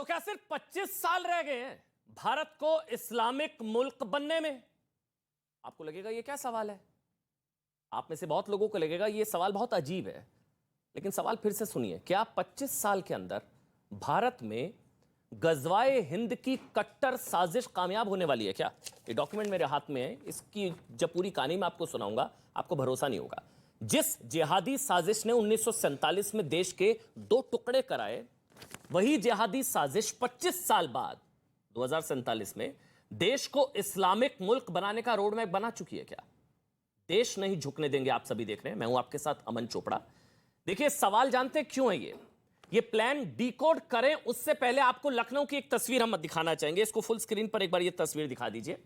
तो क्या सिर्फ 25 साल रह गए हैं भारत को इस्लामिक मुल्क बनने में? आपको लगेगा ये क्या सवाल है। आप में से बहुत लोगों को लगेगा ये सवाल बहुत अजीब है, लेकिन सवाल फिर से सुनिए। क्या 25 साल के अंदर भारत में गजवाए हिंद की कट्टर साजिश कामयाब होने वाली है क्या? ये डॉक्यूमेंट मेरे हाथ में है, इसकी जब पूरी कहानी मैं आपको सुनाऊंगा आपको भरोसा नहीं होगा। जिस जिहादी साजिश ने 1947 में देश के 2 टुकड़े कराए, वही जिहादी साजिश 25 साल बाद 2047 में देश को इस्लामिक मुल्क बनाने का रोड मैप बना चुकी है क्या? देश नहीं झुकने देंगे, आप सभी देख रहे हैं। मैं हूं आपके साथ अमन चोपड़ा। देखिए, सवाल जानते हैं क्यों है ये प्लान डिकोड करें उससे पहले आपको लखनऊ की एक तस्वीर हम दिखाना चाहेंगे। इसको फुल स्क्रीन पर एक बार ये तस्वीर दिखा दीजिए,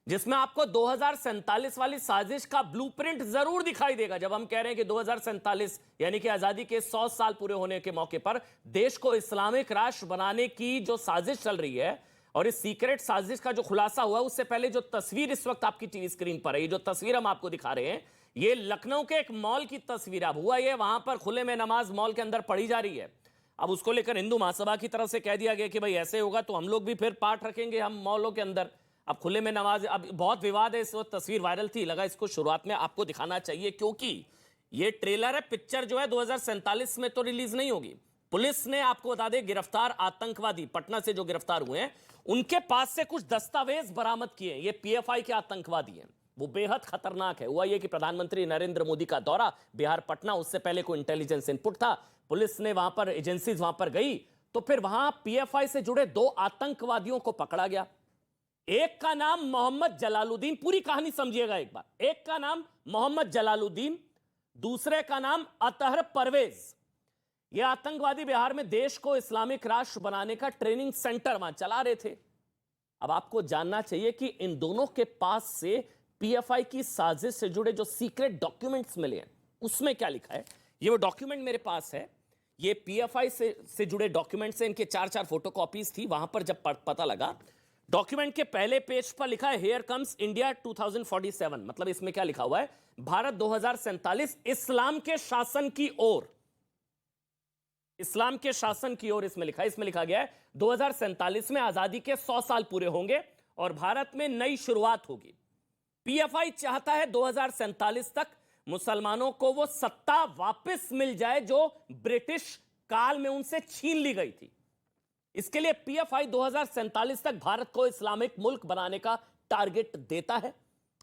जिसमें आपको 2047 वाली साजिश का ब्लूप्रिंट जरूर दिखाई देगा। जब हम कह रहे हैं कि 2047 यानी कि आजादी के 100 साल पूरे होने के मौके पर देश को इस्लामिक राष्ट्र बनाने की जो साजिश चल रही है, और इस सीक्रेट साजिश का जो खुलासा हुआ, उससे पहले जो तस्वीर इस वक्त आपकी टीवी स्क्रीन पर है, ये जो तस्वीर हम आपको दिखा रहे हैं, ये लखनऊ के एक मॉल की तस्वीर है। अब हुआ ये, वहां पर खुले में नमाज मॉल के अंदर पढ़ी जा रही है। अब उसको लेकर हिंदू महासभा की तरफ से कह दिया गया कि भाई ऐसे होगा तो हम लोग भी फिर पाठ रखेंगे हम मॉलों के अंदर। अब खुले में नमाज, अब बहुत विवाद है। इस वक्त तस्वीर वायरल थी, लगा इसको शुरुआत में आपको दिखाना चाहिए, क्योंकि ये ट्रेलर है। पिक्चर जो है 2047 में तो रिलीज नहीं होगी। पुलिस ने, आपको बता दें, गिरफ्तार आतंकवादी पटना से जो गिरफ्तार हुए हैं, उनके पास से कुछ दस्तावेज बरामद किए हैं। ये पीएफआई के आतंकवादी हैं, वो बेहद खतरनाक है। हुआ ये कि प्रधानमंत्री नरेंद्र मोदी का दौरा बिहार पटना, उससे पहले कोई इंटेलिजेंस इनपुट था, पुलिस ने वहां पर, एजेंसीज वहां पर गई, तो फिर वहां पीएफआई से जुड़े 2 आतंकवादियों को पकड़ा गया। एक का नाम मोहम्मद जलालुद्दीन, पूरी कहानी समझिएगा एक बार। एक का नाम मोहम्मद जलालुद्दीन, दूसरे का नाम अतहर परवेज। ये आतंकवादी बिहार में देश को इस्लामिक राष्ट्र बनाने का ट्रेनिंग सेंटर वहां चला रहे थे। अब आपको जानना चाहिए कि इन दोनों के पास से पीएफआई की साजिश से जुड़े जो सीक्रेट डॉक्यूमेंट्स मिले हैं, उसमें क्या लिखा है। ये वो डॉक्यूमेंट मेरे पास है, ये पीएफआई से जुड़े डॉक्यूमेंट्स हैं। इनके 4 फोटोकॉपीज थी। वहां पर जब पता लगा, डॉक्यूमेंट के पहले पेज पर लिखा है हियर कम्स इंडिया 2047। मतलब इसमें क्या लिखा हुआ है, भारत 2047 इस्लाम के शासन की ओर, इस्लाम के शासन की ओर इसमें लिखा है। इसमें लिखा गया है 2047 में आजादी के 100 साल पूरे होंगे और भारत में नई शुरुआत होगी। पीएफआई चाहता है 2047 तक मुसलमानों को वो सत्ता वापस मिल जाए जो ब्रिटिश काल में उनसे छीन ली गई थी। इसके लिए पीएफआई 2047 तक भारत को इस्लामिक मुल्क बनाने का टारगेट देता है।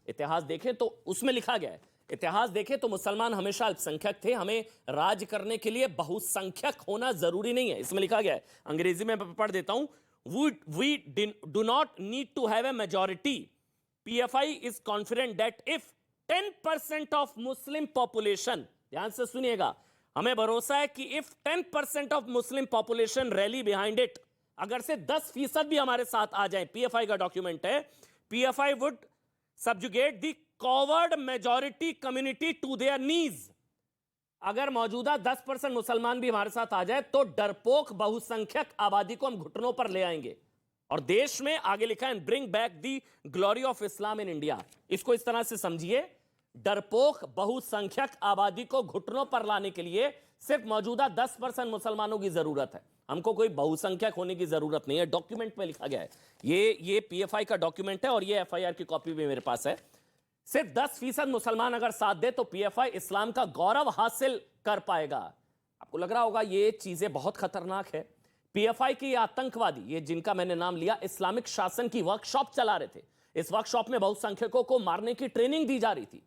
इतिहास देखें तो उसमें लिखा गया है, इतिहास देखें तो मुसलमान हमेशा अल्पसंख्यक थे, हमें राज करने के लिए बहुसंख्यक होना जरूरी नहीं है। इसमें लिखा गया है, अंग्रेजी में पढ़ देता हूं, we do not need to have a majority. PFI is confident that if 10% of Muslim population, ध्यान से सुनिएगा, हमें भरोसा है कि if 10% of Muslim population rally behind it, अगर से 10% भी हमारे साथ आ जाए, पीएफआई का डॉक्यूमेंट है, PFI would subjugate the coward majority community to their needs. अगर मौजूदा 10% मुसलमान भी हमारे साथ आ जाए तो डरपोक बहुसंख्यक आबादी को हम घुटनों पर ले आएंगे। और देश में आगे लिखा है, bring back the glory of Islam in India. इसको इस तरह से समझिए, डरपोक बहुसंख्यक आबादी को घुटनों पर लाने के लिए सिर्फ मौजूदा 10% मुसलमानों की जरूरत है, हमको कोई बहुसंख्यक होने की जरूरत नहीं है। डॉक्यूमेंट में लिखा गया है, ये पीएफआई का डॉक्यूमेंट है और ये एफआईआर की कॉपी भी मेरे पास है। सिर्फ 10% मुसलमान अगर साथ दे तो पीएफआई इस्लाम का गौरव हासिल कर पाएगा। आपको लग रहा होगा ये चीजें बहुत खतरनाक है। पीएफआई के ये आतंकवादी, ये जिनका मैंने नाम लिया, इस्लामिक शासन की वर्कशॉप चला रहे थे। इस वर्कशॉप में बहुसंख्यकों को मारने की ट्रेनिंग दी जा रही थी।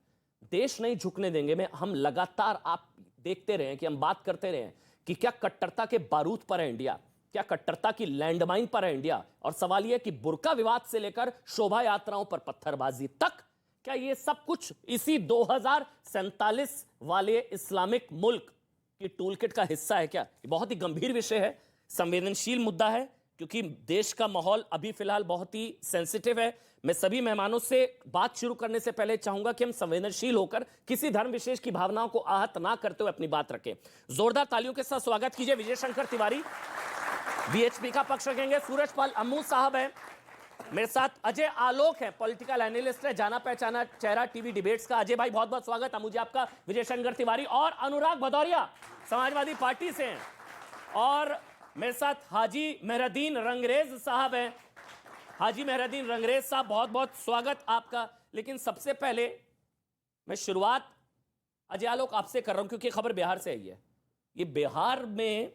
देश नहीं झुकने देंगे में हम लगातार, आप देखते रहे कि हम बात करते रहे कि क्या कट्टरता के बारूद पर है इंडिया, क्या कट्टरता की लैंडमाइन पर है इंडिया। और सवाल यह कि बुर्का विवाद से लेकर शोभा यात्राओं पर पत्थरबाजी तक, क्या ये सब कुछ इसी 2047 वाले इस्लामिक मुल्क की टूलकिट का हिस्सा है क्या? ये बहुत ही गंभीर विषय है, संवेदनशील मुद्दा है, क्योंकि देश का माहौल अभी फिलहाल बहुत ही सेंसिटिव है। मैं सभी मेहमानों से बात शुरू करने से पहले चाहूंगा कि हम संवेदनशील होकर किसी धर्म विशेष की भावनाओं को आहत ना करते हुए अपनी बात रखें। जोरदार तालियों के साथ स्वागत कीजिए विजय शंकर तिवारी, बीएचपी का पक्ष रखेंगे। सूरज पाल अम्मू साहब है मेरे साथ, अजय आलोक है, पॉलिटिकल एनालिस्ट है, जाना पहचाना चेहरा टीवी डिबेट्स का। अजय भाई बहुत बहुत स्वागत है मुझे आपका। विजय शंकर तिवारी और अनुराग भदौरिया समाजवादी पार्टी से हैं, और मेरे साथ हाजी मेहरुद्दीन रंगरेज साहब हैं। हाजी मेहरुद्दीन रंगरेज साहब, बहुत बहुत स्वागत आपका। लेकिन सबसे पहले मैं शुरुआत अजय आलोक आपसे कर रहा हूं, क्योंकि खबर बिहार से आई है। ये बिहार में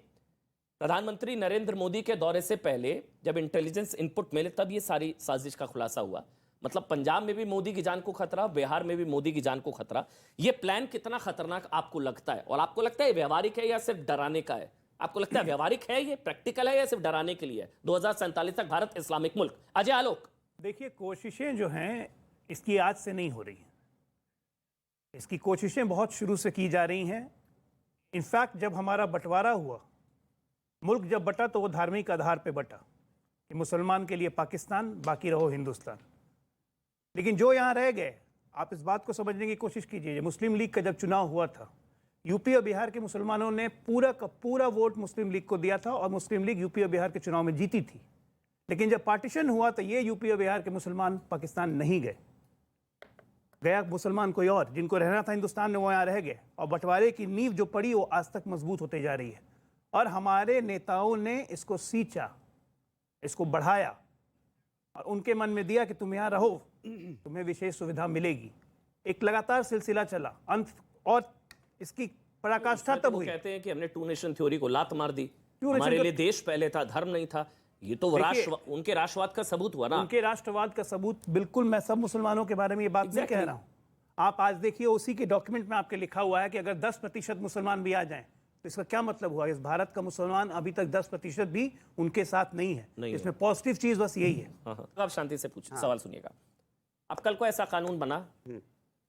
प्रधानमंत्री नरेंद्र मोदी के दौरे से पहले जब इंटेलिजेंस इनपुट मिले तब ये सारी साजिश का खुलासा हुआ। मतलब पंजाब में भी मोदी की जान को खतरा, बिहार में भी मोदी की जान को खतरा। ये प्लान कितना खतरनाक आपको लगता है, और आपको लगता है व्यवहारिक है या सिर्फ डराने का है? आपको लगता है व्यवहारिक है, ये प्रैक्टिकल है, या सिर्फ डराने के लिए? 2047 तक भारत इस्लामिक मुल्क। अजय आलोक। देखिए, कोशिशें जो हैं इसकी आज से नहीं हो रही हैं। इसकी कोशिशें बहुत शुरू से की जा रही हैं। इनफैक्ट जब हमारा बंटवारा हुआ, मुल्क जब बटा तो वो धार्मिक आधार पे बटा कि मुसलमान के लिए पाकिस्तान, बाकी रहो हिंदुस्तान। लेकिन जो यहाँ रह गए, आप इस बात को समझने की कोशिश कीजिए। मुस्लिम लीग का जब चुनाव हुआ था, यूपी और बिहार के मुसलमानों ने पूरा का पूरा वोट मुस्लिम लीग को दिया था और मुस्लिम लीग यूपी और बिहार के चुनाव में जीती थी। लेकिन जब पार्टीशन हुआ तो ये यूपी और बिहार के मुसलमान पाकिस्तान नहीं गए, गया मुसलमान कोई और। जिनको रहना था हिंदुस्तान में वो यहाँ रह गए, और बंटवारे की नींव जो पड़ी वो आज तक मजबूत होते जा रही है। और हमारे नेताओं ने इसको सींचा, इसको बढ़ाया, और उनके मन में दिया कि तुम यहाँ रहो, तुम्हें विशेष सुविधा मिलेगी। एक लगातार सिलसिला चला, अंत और इसकी पराकाष्ठा तब हुई। कहते हैं कि हमने टू नेशन थ्योरी को लात मार दी, हमारे लिए देश पहले था, धर्म नहीं था। ये तो उनके राष्ट्रवाद का सबूत हुआ ना। उनके राष्ट्रवाद का सबूत, बिल्कुल। मैं सब मुसलमानों के बारे में ये बात नहीं कह रहा हूँ। आप आज देखिए, उसी के डॉक्यूमेंट में आपके लिखा हुआ है कि अगर 10% मुसलमान भी आ जाएं तो इसका क्या मतलब हुआ? इस भारत का मुसलमान अभी तक 10% भी उनके साथ नहीं है। इसमें पॉजिटिव चीज बस यही है। आप शांति से पूछ सवाल सुनिएगा। अब कल को ऐसा कानून बना,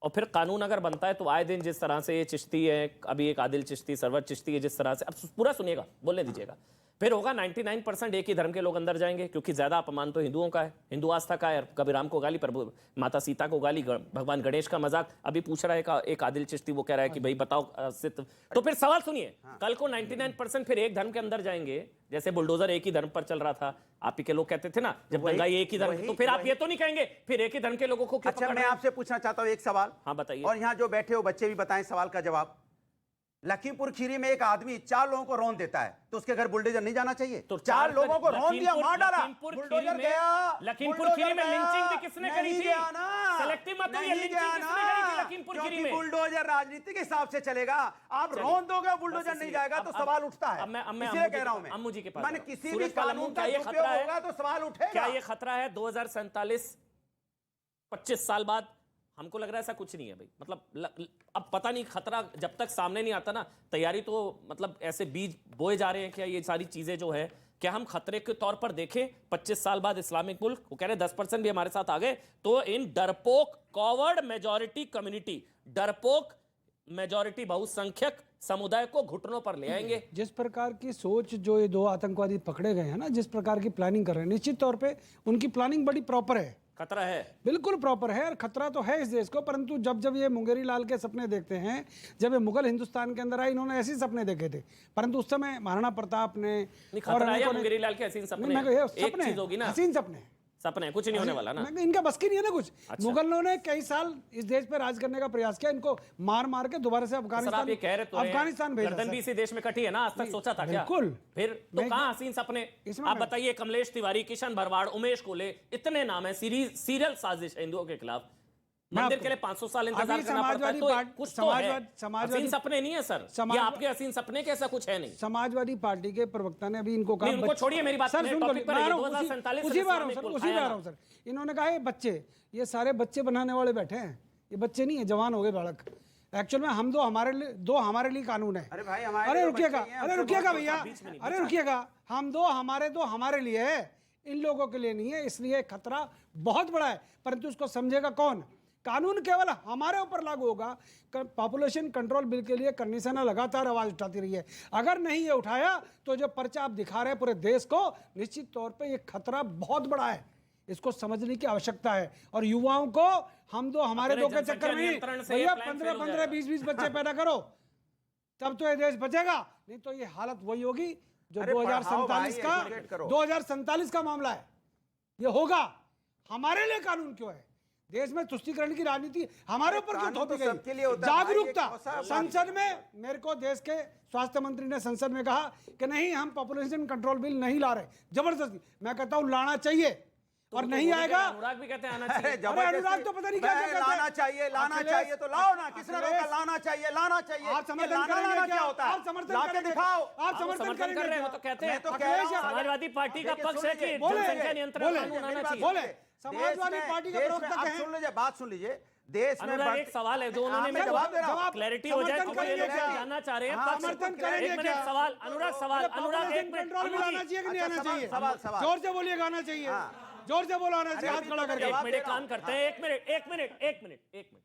और फिर कानून अगर बनता है तो आए दिन जिस तरह से ये चिश्ती है, अभी एक आदिल चिश्ती, सरवर चिश्ती है, जिस तरह से, अब पूरा सुनिएगा, बोलने दीजिएगा। फिर होगा 99% एक ही धर्म के लोग अंदर जाएंगे, क्योंकि ज्यादा अपमान तो हिंदुओं का है, हिंदू आस्था का है। कभी राम को गाली, प्रभु माता सीता को गाली, भगवान गणेश का मजाक। अभी पूछ रहा है एक आदिल चिश्ती, वो कह रहा है कि भाई बताओ अस्तित्व। तो फिर सवाल सुनिए, कल को 99% फिर एक धर्म के अंदर जाएंगे। जैसे बुलडोजर एक ही धर्म पर चल रहा था, आप ही के लोग कहते थे ना, जब दंगाई एक ही धर्म, तो फिर आप ये तो नहीं कहेंगे फिर एक ही धर्म के लोगों को क्यों? अच्छा, मैं आपसे पूछना चाहता हूं एक सवाल। हाँ बताइए। और यहाँ जो बैठे हो बच्चे भी बताएं सवाल का जवाब। लखीमपुर खीरी में एक आदमी 4 लोगों को रौंद देता है, तो उसके घर बुलडोजर नहीं जाना चाहिए? तो 4 लोगों को रौंद दिया, मार डाला, बुलडोजर गया। लखीमपुर खीरी में लिंचिंग भी किसने करी थी? सेलेक्टिव मत करिए, लिंचिंग किसने करी थी लखीमपुर खीरी में? बुलडोजर राजनीति के हिसाब से चलेगा। आप रौंद दोगे, बुलडोजर नहीं जाएगा, तो सवाल उठता है। इसलिए कह रहा हूं मैं, अम्मू जी के पास मैंने किसी भी कानून का उपयोग होगा तो सवाल उठेगा। क्या ये खतरा है 2047 25 साल बाद? हमको लग रहा है ऐसा कुछ नहीं है भाई। मतलब अब पता नहीं, खतरा जब तक सामने नहीं आता ना, तैयारी तो मतलब ऐसे बीज बोए जा रहे हैं। क्या ये सारी चीजें जो है, क्या हम खतरे के तौर पर देखें 25 साल बाद इस्लामिक मुल्क? वो कह रहे 10% भी हमारे साथ आ गए तो इन डरपोक कॉवर्ड मेजॉरिटी कम्युनिटी, डरपोक मेजॉरिटी बहुसंख्यक समुदाय को घुटनों पर ले आएंगे। जिस प्रकार की सोच जो ये 2 आतंकवादी पकड़े गए हैं ना, जिस प्रकार की प्लानिंग कर रहे हैं, निश्चित तौर पे उनकी प्लानिंग बड़ी प्रॉपर है। खतरा है, बिल्कुल प्रॉपर है, और खतरा तो है इस देश को। परंतु जब जब ये मुंगेरी लाल के सपने देखते हैं, जब ये मुगल हिंदुस्तान के अंदर आए, इन्होंने ऐसे सपने देखे थे। परंतु उस समय महाराणा प्रताप ने और मुंगेरी लाल के हसीन सपने, एक चीज होगी ना, हसीन सपने कुछ नहीं होने वाला ना। इनका बस की नहीं है ना कुछ। मुगलों ने कई साल इस देश पे राज करने का प्रयास किया, इनको मार मार के दोबारा से अफगानिस्तान भेजा। गर्दन भी इसी देश में कटी है ना, आज तक सोचा था क्या? बिल्कुल। फिर तो कहां हसीन सपने? आप बताइए, कमलेश तिवारी, किशन भरवाड़, उमेश कोले, इतने नाम है। सीरियल साजिश हिंदुओं के खिलाफ। मंदिर के लिए 500 साल इंतजार करना पड़ता है, तो कुछ तो है। हसीन सपने नहीं है सर, ये आपके हसीन सपने के ऐसा कुछ है नहीं। समाजवादी पार्टी के प्रवक्ता ने अभी इनको कहा, इनको छोड़िए, मेरी बात सर, उसी बार हूं सर। इन्होंने कहा ये बच्चे, ये सारे बच्चे बनाने वाले बैठे हैं, ये बच्चे नहीं है, जवान हो गए बालक। एक्चुअल में हम दो हमारे लिए कानून है। अरे रुकिएगा भैया, अरे रुकिएगा। हम दो हमारे लिए है, इन लोगों के लिए नहीं है। इसलिए खतरा बहुत बड़ा है, परंतु उसको समझेगा कौन? कानून केवल हमारे ऊपर लागू होगा। पॉपुलेशन कंट्रोल बिल के लिए करनी सेना लगातार आवाज उठाती रही है। अगर नहीं ये उठाया तो जो पर्चा आप दिखा रहे हैं पूरे देश को, निश्चित तौर पे ये खतरा बहुत बड़ा है। इसको समझने की आवश्यकता है। और युवाओं को हम दो हमारे दो के चक्कर में भैया 15-15, 20-20 बच्चे पैदा करो, तब तो ये देश बचेगा। नहीं तो ये हालत वही होगी जो 2047 का मामला है। ये होगा। हमारे लिए कानून क्यों है? देश में तुष्टीकरण की राजनीति हमारे ऊपर क्यों कानून थोपी तो सबके लिए गई? होता है भाई, जागरूकता ये कौन सा बात संसद में, मेरे को देश के स्वास्थ्य मंत्री ने संसद में कहा कि नहीं हम पॉपुलेशन कंट्रोल बिल नहीं ला रहे, जबरदस्ती। मैं कहता हूं लाना चाहिए और नहीं आएगा। अनुराग भी कहते हैं आना अरे चाहिए। जबरदस्ती अनुराग तो पता नहीं क्या क्या कहते हैं। लाना चाहिए, लाना अखिलेश, चाहिए तो लाओ ना, किसने रोका? अखिलेश, लाना चाहिए, लाना चाहिए। आप समर्थन ये लाना करेंगे लाना क्या? क्या होता है? आप समर्थन लाके करेंगे? दिखाओ। आप समर्थन कर रहे हैं, वो तो कहते हैं। मैं तो कह रहा हूं, समाजवादी पार्टी का देखिए, पक्ष सुन है कि लीजिए, जनसंख्या नियंत्रण बोले, कानून आना मेरी बात चाहिए। बोले, देश समाजवादी में- पार्टी का देश में- प्रवक्ता आप कहें। सुन लीजिए, बात सुन लीजिए। देश में अनुराग एक सवाल है जो उन्होंने मैं जवाब दे रहा हूं। क्लैरिटी हो जाए, समर्थन क्योंकि ये करेंगे लोग क्या? जानना चाह रहे हैं। हाँ, पक्ष- समर्थन एक करेंगे मिनट, क्या? सवाल अनुराग, सवाल अनुराग, एक मिनट कंट्रोल में आना चाहिए कि नहीं अच्छा, आना चाहिए? सवाल। जोर से बोलिएगा, आना चाहिए। जोर से बोलो, आना चाहिए, हाथ खड़ा करके। एक मिनट काम करते हैं। एक मिनट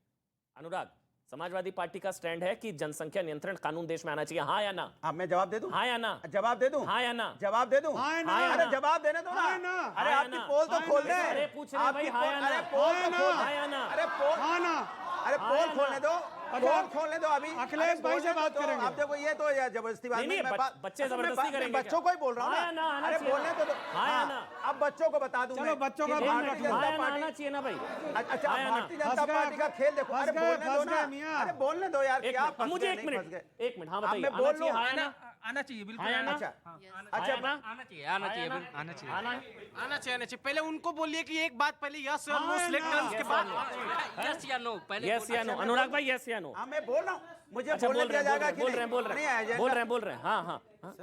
अनुराग, समाजवादी पार्टी का स्टैंड है कि जनसंख्या नियंत्रण कानून देश में आना चाहिए, हाँ या ना? अब मैं जवाब दे दूं? हाँ या ना? जवाब दे दूं? हाँ या ना? जवाब दे दूं? हाँ या ना? अरे जवाब देने दो ना। हाँ या ना? अरे हाँ या आपकी ना? पोल तो हाँ या खोल ना? दे। अरे पूछ रहे हैं भाई, हाँ या ना? अरे पोल हाँ या तो ना? खोल। हाँ या ना? अरे पोल, हाँ ना? अरे हाँ पोल या ना? खोलने दो, पोल खोलने दो अभी। अखिलेश अरे भाई से बोलने बात दो। करेंगे। अब देखो ये तो जबरदस्ती बात नहीं, मैं बात- बच्चे असल में जबरदस्ती बात- करेंगे बच्चों क्या? को ही बोल रहा हूँ हाँ या ना? आना अरे चाहिए बोलने ना? तो दो। हाँ या हाँ, ना? अब बच्चों को बता दूं चलो, मैं बच्चों कि का भारतीय ध्यान रखो। जनता हाँ या ना? पार्टी- आना चाहिए ना भाई? अच्छा, हाँ या ना? भारतीय जनता फंस गए, पार्टी का खेल देखो। फंस अरे गए, बोलने दो फंस ना। गए मियां। अरे बोलने दो यार, एक क्या मिनट, फंस मुझे गए, एक नहीं मिनट, फंस गए? एक मिनट, हाँ अब बताइए, मैं आना बोल चाहिए, लूं। हाँ या ना? आना चाहिए, बिल्कुल हाँ या ना? अच्छा हाँ अच्छा या ना? आना चाहिए, आना चाहिए, आना? बिल्कुल, आना चाहिए, आना? आना चाहिए। पहले उनको बोलिए कि एक बात पहले यस और नो हाँ, सिलेक्ट ना। करें, उसके Yes बाद or यस या नो पहले यस या नो? अनुराग भाई, यस या नो? हाँ मैं बोल रहा हूँ, मुझे अच्छा, बोलने बोल रहे दिया हैं, जाएगा कि बोल रहे हैं, बोल नहीं? रहे नहीं है हैं, एजेंडा। बोल रहे हैं, हाँ हाँ हाँ।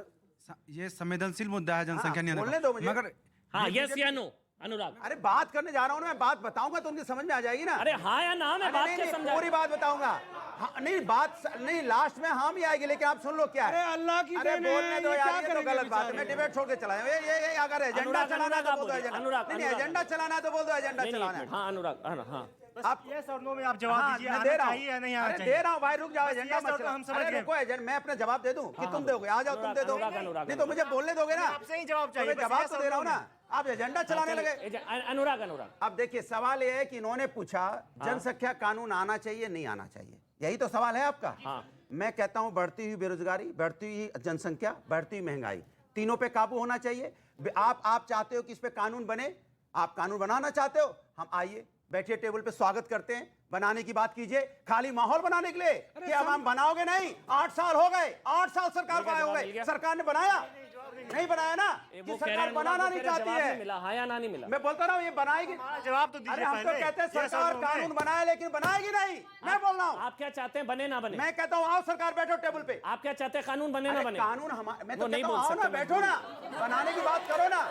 ये संवेदनशील मुद्दा है जनसंख्या बोलने नियंत्रण दो मुझे। मगर हाँ, यस या नो? अनुराग, अरे बात करने जा रहा हूँ ना, मैं बात बताऊंगा तो उनकी समझ में आ जाएगी ना। अरे हाँ या ना? मैं अरे बात नहीं, क्या नहीं, समझा? पूरी बात बताऊंगा। हाँ, नहीं बात नहीं, लास्ट में हाँ भी आएगी, लेकिन आप सुन लो क्या है। अरे अल्लाह की अरे देन है, बोलने दो ये यार, क्या ये तो करेंगे गलत बात है। बेचारे? मैं डिबेट छोड़ के चला जाऊं। ये अगर एजेंडा अनुराग, चलाना है अनुराग, तो आप बोल दो बोलिए। एजेंडा। अनुराग, नहीं अनुराग। एजेंडा चलाना है तो बोल दो एजेंडा नहीं, चलाना एक है। मिनट, हाँ अनुराग, हाँ आप यस और नो में आप जवाब हाँ, दीजिए, मैं आना दे रहा चाहिए या नहीं हूँ। आना अरे चाहिए? दे रहा हूँ भाई, रुक जाओ, बस एजेंडा yes और मत no हम चलाओ। समझ अरे गए। रुको एजेंडा, मैं अपना जवाब दे दूं कि तुम दोगे? आ जाओ, तुम दे दो। अनुराग, नहीं तो मुझे बोलने दोगे ना? आपसे ही जवाब तो चाहिए, मैं बस जवाब yes तो और दे रहा no हूँ ना। आप एजेंडा चलाने लगे। अनुराग, अनुराग, अब देखिए सवाल ये है कि इन्होंने पूछा जनसंख्या कानून आना चाहिए नहीं आना चाहिए, यही तो सवाल है आपका। हाँ। मैं कहता हूं बढ़ती हुई बेरोजगारी, बढ़ती हुई जनसंख्या, बढ़ती हुई महंगाई, तीनों पे काबू होना चाहिए। आप चाहते हो कि इस पे कानून बने, आप कानून बनाना चाहते हो, हम आइए बैठिए टेबल पे, स्वागत करते हैं, बनाने की बात कीजिए। खाली माहौल बनाने के लिए कि अब हम बनाओगे नहीं? 8 साल हो गए, 8 साल सरकार को आए हो गए, सरकार ने बनाया नहीं? बनाया ना कि सरकार बनाना नहीं चाहती है। मिला हाँ या ना? नहीं मिला। मैं बोलता रहा हूँ ये बनाएगी। जवाब तो दीजिए अरे हम तो पहले। कहते हैं Yes और सरकार no में। कानून बनाए लेकिन बनाएगी नहीं। मैं बोल रहा हूँ, आप क्या चाहते हैं, बने ना बने? मैं कहता हूँ आओ सरकार बैठो टेबल पे। आप क्या चाहते हैं, कानून बने ना अरे बने? कानून हमारा, मैं वो तो नहीं कहता हूँ बोल आओ ना, सकते, बैठो ना, बनाने की बात करो ना।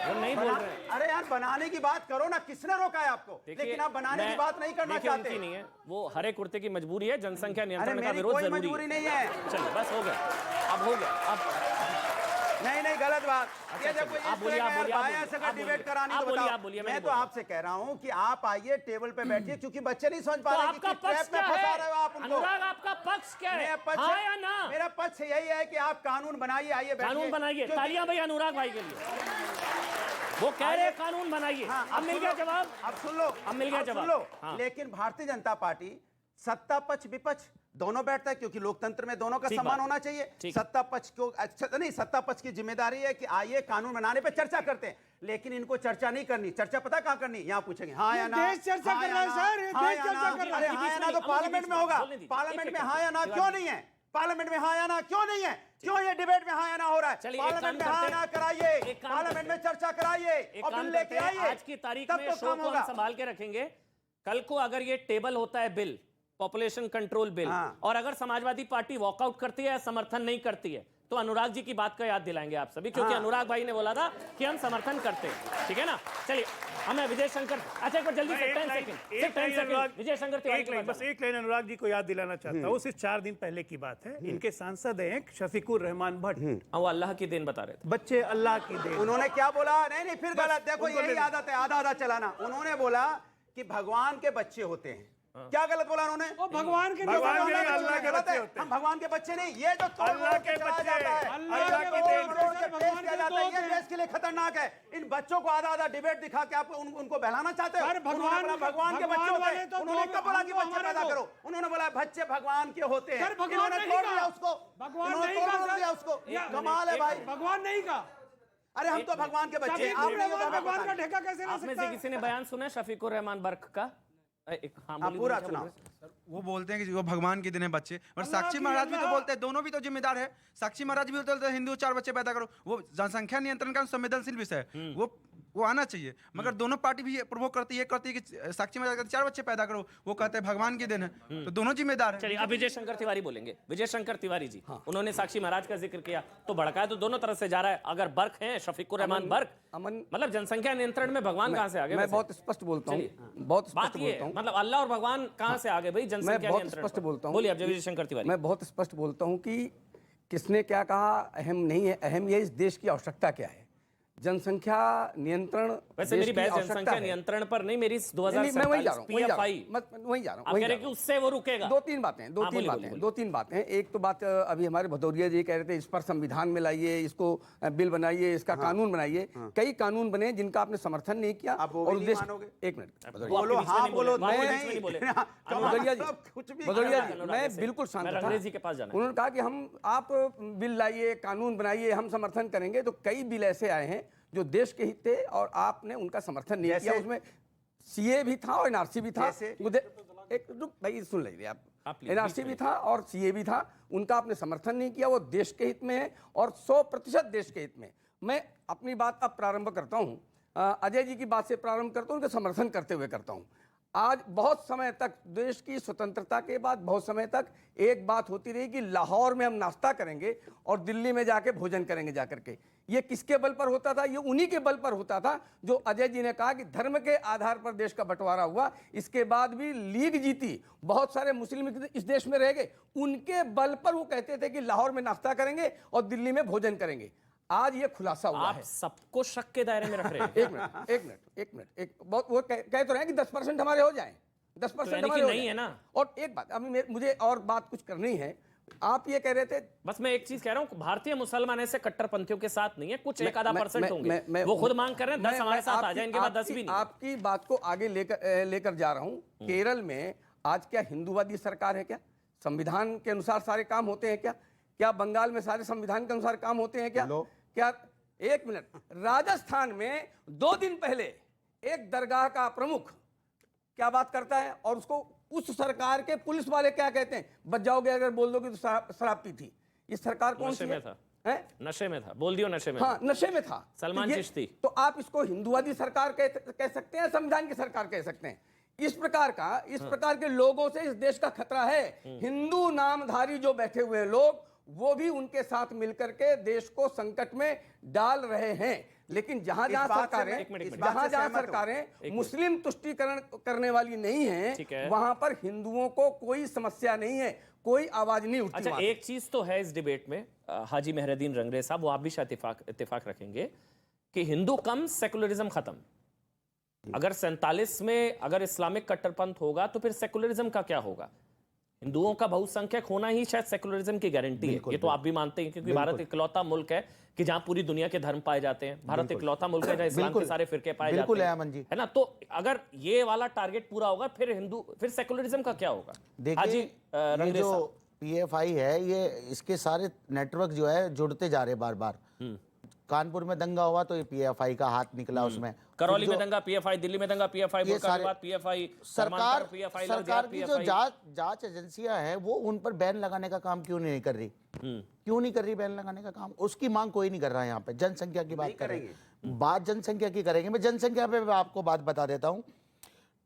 वो नहीं बोल रहे हैं। अरे यार बनाने की बात करो ना, किसने रोका है आपको? देखिए, लेकिन आप बनाने की बात नहीं करना देखिए, चाहते। उनकी नहीं है, वो हरे कुर्ते की मजबूरी है, जनसंख्या अरे नियंत्रण का मेरी विरोध कोई जरूरी मजबूरी है। नहीं है। चलिए बस हो गया, अब हो गया, अब नहीं गलत बात। ये देखो आप बोलिए, आप बोलिए, आप ऐसे का बोलिए, डिबेट करानी आप तो बोलिए, बताओ। आप बोलिए, मैं मैं नहीं तो बोल रहा। आपसे कह रहा हूँ कि आप आइए टेबल पे बैठिए, क्योंकि बच्चे नहीं समझ पा तो रहे कि आपका किस पक्ष ट्रैप में क्या फंसा है? रहे हो आप उनको। अनुराग, आपका पक्ष क्या है? मेरा पक्ष हाँ या ना? मेरा पक्ष यही है कि आप कानून बनाइए, आइए बैठिए। कानून बनाइए, क्योंकि- तालियां भाई अनुराग भाई के लिए। वो कह रहे हैं कानून बनाइए। हाँ, अब मिल गया जवाब। अब सुन लो, अब मिल गया अब सुन जवाब। लो। हाँ। लेकिन भारतीय जनता पार्टी सत्ता पक्ष विपक्ष दोनों बैठता है, क्योंकि लोकतंत्र में दोनों का ठीक सम्मान बात। होना चाहिए। ठीक। सत्ता पक्ष को अच्छा नहीं, सत्ता पक्ष की जिम्मेदारी है कि आइए कानून बनाने पे चर्चा करते हैं, लेकिन इनको चर्चा नहीं करनी। चर्चा पता कहाँ करनी? यहाँ पूछेंगे हाँ या ना। देश चर्चा हाँ कर या रहा है ना, सर, ये हाँ देश या चर्चा ना। कर रहा अरे है। हाँ या ना तो अभी पार्लियामेंट बीच में में होगा। बोलने दीजिए। पार्लियामेंट एक में एक हाँ या ना एक क्यों बात। नहीं है? पार्लियामेंट में हाँ या ना क्यों नहीं है? क्यों ये डिबेट में हाँ या ना हो रहा है? चलिए, एक पार्लियामेंट में काम हाँ करते ना हैं। कराइए, एक काम पार्लियामेंट करते में चर्चा कराइए एक और काम बिल करते लेके हैं, आइए। आज की तारीख तब में तो शो काम को होगा। हम संभाल के रखेंगे। कल को अगर ये टेबल होता है बिल, पॉपुलेशन कंट्रोल बिल, हाँ। और अगर समाजवादी पार्टी वॉकआउट करती है या समर्थन नहीं करती है, तो अनुराग जी की बात का याद दिलाएंगे आप सभी, क्योंकि हाँ। अनुराग भाई ने बोला था कि हम समर्थन करते हैं। ठीक है ना? चलिए, हमें विजय शंकर, अच्छा एक बार जल्दी से 10 सेकंड विजय शंकर तिवारी के बस एक लाइन अनुराग जी को याद दिलाना चाहता हूँ। सिर्फ 4 दिन पहले की बात है। इनके सांसद हैं शफीकुर रहमान भट्ट, वो अल्लाह की देन बता रहे थे। बच्चे अल्लाह की देन। उन्होंने क्या बोला? नहीं फिर गलत। देखो उनको यही ले- आदत है, आधा आधा चलाना। उन्होंने बोला कि भगवान के बच्चे होते हैं। क्या गलत बोला उन्होंने? वो भगवान के भगवान नहीं, के नहीं, अल्लाह के गलत बच्चे है। होते हैं। हम भगवान के बच्चे नहीं, ये जो तोड़ अल्लाह मरोड़ के चलाया बच्चे। जाता है, अल्लाह अल्लाह के के बच्चे, तोड़ मरोड़ के भगवान पेश किया के जाता है, ये दोस्त हैं। देश के लिए खतरनाक है। इन बच्चों को आधा आधा डिबेट दिखा के आप उनको बहलाना चाहते हो? सर, उन्होंने बोला भगवान के बच्चे होते वाले हैं। तो उन्होंने दो- कब बोला कि हमको बच्चे हमारे पैदा दो। करो? उन्होंने बोला बच्चे भगवान के होते हैं। सर, भगवान इन्होंने नहीं तोड़ कहा। दिया उसको, भगवान इन्होंने नहीं तोड़ कहा मरोड़ सर। दिया उसको। या- कमाल है भाई। भगवान नहीं का अरे हम तो भगवान के बच्चे हैं, शफीकुर आप नहीं हो तो रहमान हमें भगवान पता का ठेका कैसे ले आप में सकता से है? किसी ने बयान सुना है शफीकुर रहमान बर्क का? हाँ, नहीं। बोलिए, पूरा बोलिए, क्या सुनाओ। बोल रहे हैं? वो बोलते हैं कि वो भगवान के दिन है बच्चे, और अल्लाह साक्षी की महाराज भी तो अल्लाह। बोलते हैं, दोनों भी तो जिम्मेदार है। साक्षी महाराज भी तो बोलते हैं हिंदू 4 बच्चे पैदा करो, वो जनसंख्या नियंत्रण का संवेदनशील विषय है, वो आना चाहिए। मगर दोनों पार्टी भी प्रवोक करती है, करती है कि साक्षी महाराज कहते हैं 4 बच्चे पैदा करो, वो कहते हैं भगवान के दिन है, तो दोनों जिम्मेदार चलिए है। अब विजय शंकर तिवारी बोलेंगे। विजय शंकर तिवारी जी, उन्होंने साक्षी महाराज का जिक्र किया तो भड़काया तो दोनों तरफ से जा रहा है। अगर बर्क हैं शफीकुर रहमान बर्क, अमन मतलब जनसंख्या नियंत्रण में भगवान कहां से आ गए? मैं वैसे? बहुत स्पष्ट बोलता हूँ, चलिए। बहुत बात स्पष्ट ये बोलता हूँ, मतलब अल्लाह और भगवान कहां से आ गए भाई मैं जनसंख्या बहुत नियंत्रण स्पष्ट पर? बोलता हूँ। बोलिए अब विजय शंकर तिवारी। मैं बहुत स्पष्ट बोलता हूँ कि किसने क्या कहा अहम नहीं है, अहम ये इस देश की आवश्यकता क्या है। जनसंख्या नियंत्रण वैसे देश मेरी की बहस आवश्यकता जनसंख्या है। नियंत्रण पर नहीं, मेरी नहीं, मैं वही जा रहा हूँ, वही जा रहा 2047 हूँ, वही जा रहा हूँ, आप वही कह जा रहे रहा कि हूँ। उससे वो रुकेगा? दो तीन बातें, हाँ, बोलिए। दो तीन बातें। एक तो बात अभी हमारे भदौरिया जी कह रहे थे इस पर संविधान में लाइए, इसको बिल बनाइए, इसका कानून बनाइए। कई कानून बने जिनका आपने समर्थन नहीं किया। आप वो भी नहीं मानोगे? एक मिनट बोलो हाँ बोलो बात नहीं, के बीच में नहीं बोले। भदौरिया जी, कुछ भी भदौरिया करना जी, है। मैं बिल्कुल शांत मैं था। रंगरेज जी के पास जाना है। उन्होंने कहा कि आप बिल लाइए, कानून बनाइए, हम समर्थन करेंगे। तो कई बिल ऐसे आए हैं जो देश के हित थे और आपने उनका समर्थन नहीं किया। उसमें सीए भी था और एनआरसी भी था। एक रुक भाई, सुन लीजिए आप। प्लीज, एनआरसी भी था और सीए भी था, उनका आपने समर्थन नहीं किया। वो देश के हित में है और 100% देश के हित में। मैं अपनी बात अब प्रारंभ करता हूँ, अजय जी की बात से प्रारंभ करता हूँ, उनका समर्थन करते हुए करता हूँ। आज बहुत समय तक, देश की स्वतंत्रता के बाद बहुत समय तक एक बात होती रही कि लाहौर में हम नाश्ता करेंगे और दिल्ली में जाके भोजन करेंगे जाकर के। ये किसके बल पर होता था? ये उन्हीं के बल पर होता था जो अजय जी ने कहा कि धर्म के आधार पर देश का बंटवारा हुआ। इसके बाद भी लीग जीती, बहुत सारे मुस्लिम इस देश में रह गए, उनके बल पर वो कहते थे कि लाहौर में नाश्ता करेंगे और दिल्ली में भोजन करेंगे। आज ये खुलासा हुआ आप है। सबको शक के दायरे में रख रहे हैं। एक बहुत वो कह तो रहे हैं कि 10% हमारे हो जाएं, 10% यानी कि हमारे हो नहीं जाएं। है ना। और एक बात अभी मुझे और बात कुछ करनी है। आप ये कह रहे थे, बस मैं एक चीज कह रहा हूं, भारतीय मुसलमान ऐसे कट्टरपंथियों के साथ नहीं है, कुछ एक आधा मैं- परसेंट मैं- होंगे। मैं- वो खुद मांग कर रहे हैं 10 हमारे साथ आ आपकी- जाए, इनके बाद 10 भी आपकी- नहीं। आपकी बात को आगे लेकर जा रहा हूं। केरल में आज क्या हिंदूवादी सरकार है? क्या संविधान के अनुसार सारे काम होते हैं? क्या बंगाल में सारे संविधान के अनुसार काम होते हैं? क्या एक मिनट, राजस्थान में 2 दिन पहले एक दरगाह का प्रमुख क्या बात करता है और उसको उस सरकार के पुलिस वाले क्या कहते हैं? बच जाओगे अगर बोल दोगे तो शराब पी थी। ये सरकार कौन सी नशे है? में था। हैं? नशे में था, बोल दियो नशे में हाँ, था। नशे में था। सलमान तो चिश्ती। तो आप इसको हिंदूवादी सरकार कह सकते हैं, संविधान की सरकार कह सकते हैं। इस प्रकार के लोगों से इस देश का खतरा है। हिंदू नामधारी जो बैठे हुए लोग, वो भी उनके साथ मिलकर के देश को संकट में डाल रहे हैं। लेकिन जहां इस बात से सरकारें मैं- इस बात से सहमत हूं। सरकारें मुस्लिम तुष्टीकरण करने वाली नहीं ठीक है, है। वहां पर हिंदुओं को कोई समस्या नहीं है, कोई आवाज नहीं उठती। अच्छा, वहां से। एक चीज तो है इस डिबेट में, हाजी मेहरदीन रंगरेज साहब, वो आप भी शायद इत्तेफाक रखेंगे कि हिंदू कम सेकुलरिज्म खत्म। अगर 47 में अगर इस्लामिक कट्टरपंथ होगा तो फिर सेकुलरिज्म का क्या होगा? हिंदुओं का बहुसंख्यक होना ही शायद सेकुलरिज्म की गारंटी है। ये तो आप भी मानते हैं, क्योंकि भारत इकलौता मुल्क है कि जहां पूरी दुनिया के धर्म पाए जाते हैं। भारत इकलौता मुल्क है जहां इस्लाम के सारे फिरके पाए जाते हैं, अमन जी। है ना? तो अगर ये वाला टारगेट पूरा होगा, फिर सेकुलरिज्म का क्या होगा? हाजी देखिए, ये रंगरेज जो साहब। पीएफआई है, ये इसके सारे नेटवर्क जो है जुड़ते जा रहे बार बार। कानपुर में दंगा हुआ तो ये पीएफआई का हाथ निकला उसमें। करौली में दंगा पीएफआई, दिल्ली में दंगा पीएफआई, ये सारे पीएफआई, सरकार की जो जांच एजेंसियां हैं वो उन पर बैन लगाने का काम क्यों नहीं कर रही? क्यों नहीं कर रही बैन लगाने का काम? उसकी मांग कोई नहीं कर रहा है। यहाँ पे जनसंख्या की बात करेंगे, बात जनसंख्या की करेंगे। मैं जनसंख्या पे मैं आपको बात बता देता हूँ।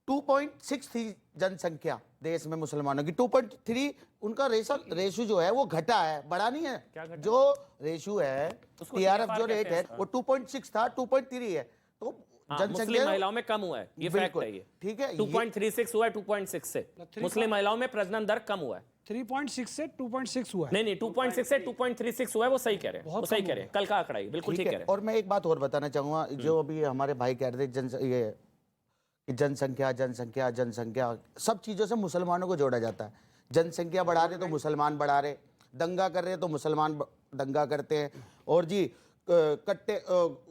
2.6 थी जनसंख्या देश में मुसलमानों की, 2.3 उनका रेशो जो है वो घटा है, बढ़ा नहीं है। जो रेशो है, टीआरएफ जो रेट है वो 2.6 था, 2.3 है। तो मुस्लिम महिलाओं में कम हुआ है, ये फैक्ट है। ये ठीक है, 2.36 हुआ है 2.6 से। मुस्लिम महिलाओं में प्रजनन दर कम हुआ है। 3.6 से 2.6 हुआ है। नहीं 2.6 से 2.36 हुआ है, वो सही कह रहे हैं, वो सही कह रहे हैं। कल का आंकड़ा है, बिल्कुल ठीक कह रहे हैं। और मैं एक बात और बताना चाहूंगा, जो अभी हमारे भाई कह रहे थे ये जनसंख्या सब चीजों से मुसलमानों को जोड़ा जाता है। जनसंख्या बढ़ा रहे तो मुसलमान बढ़ा रहे, दंगा कर रहे तो मुसलमान दंगा करते हैं। और जी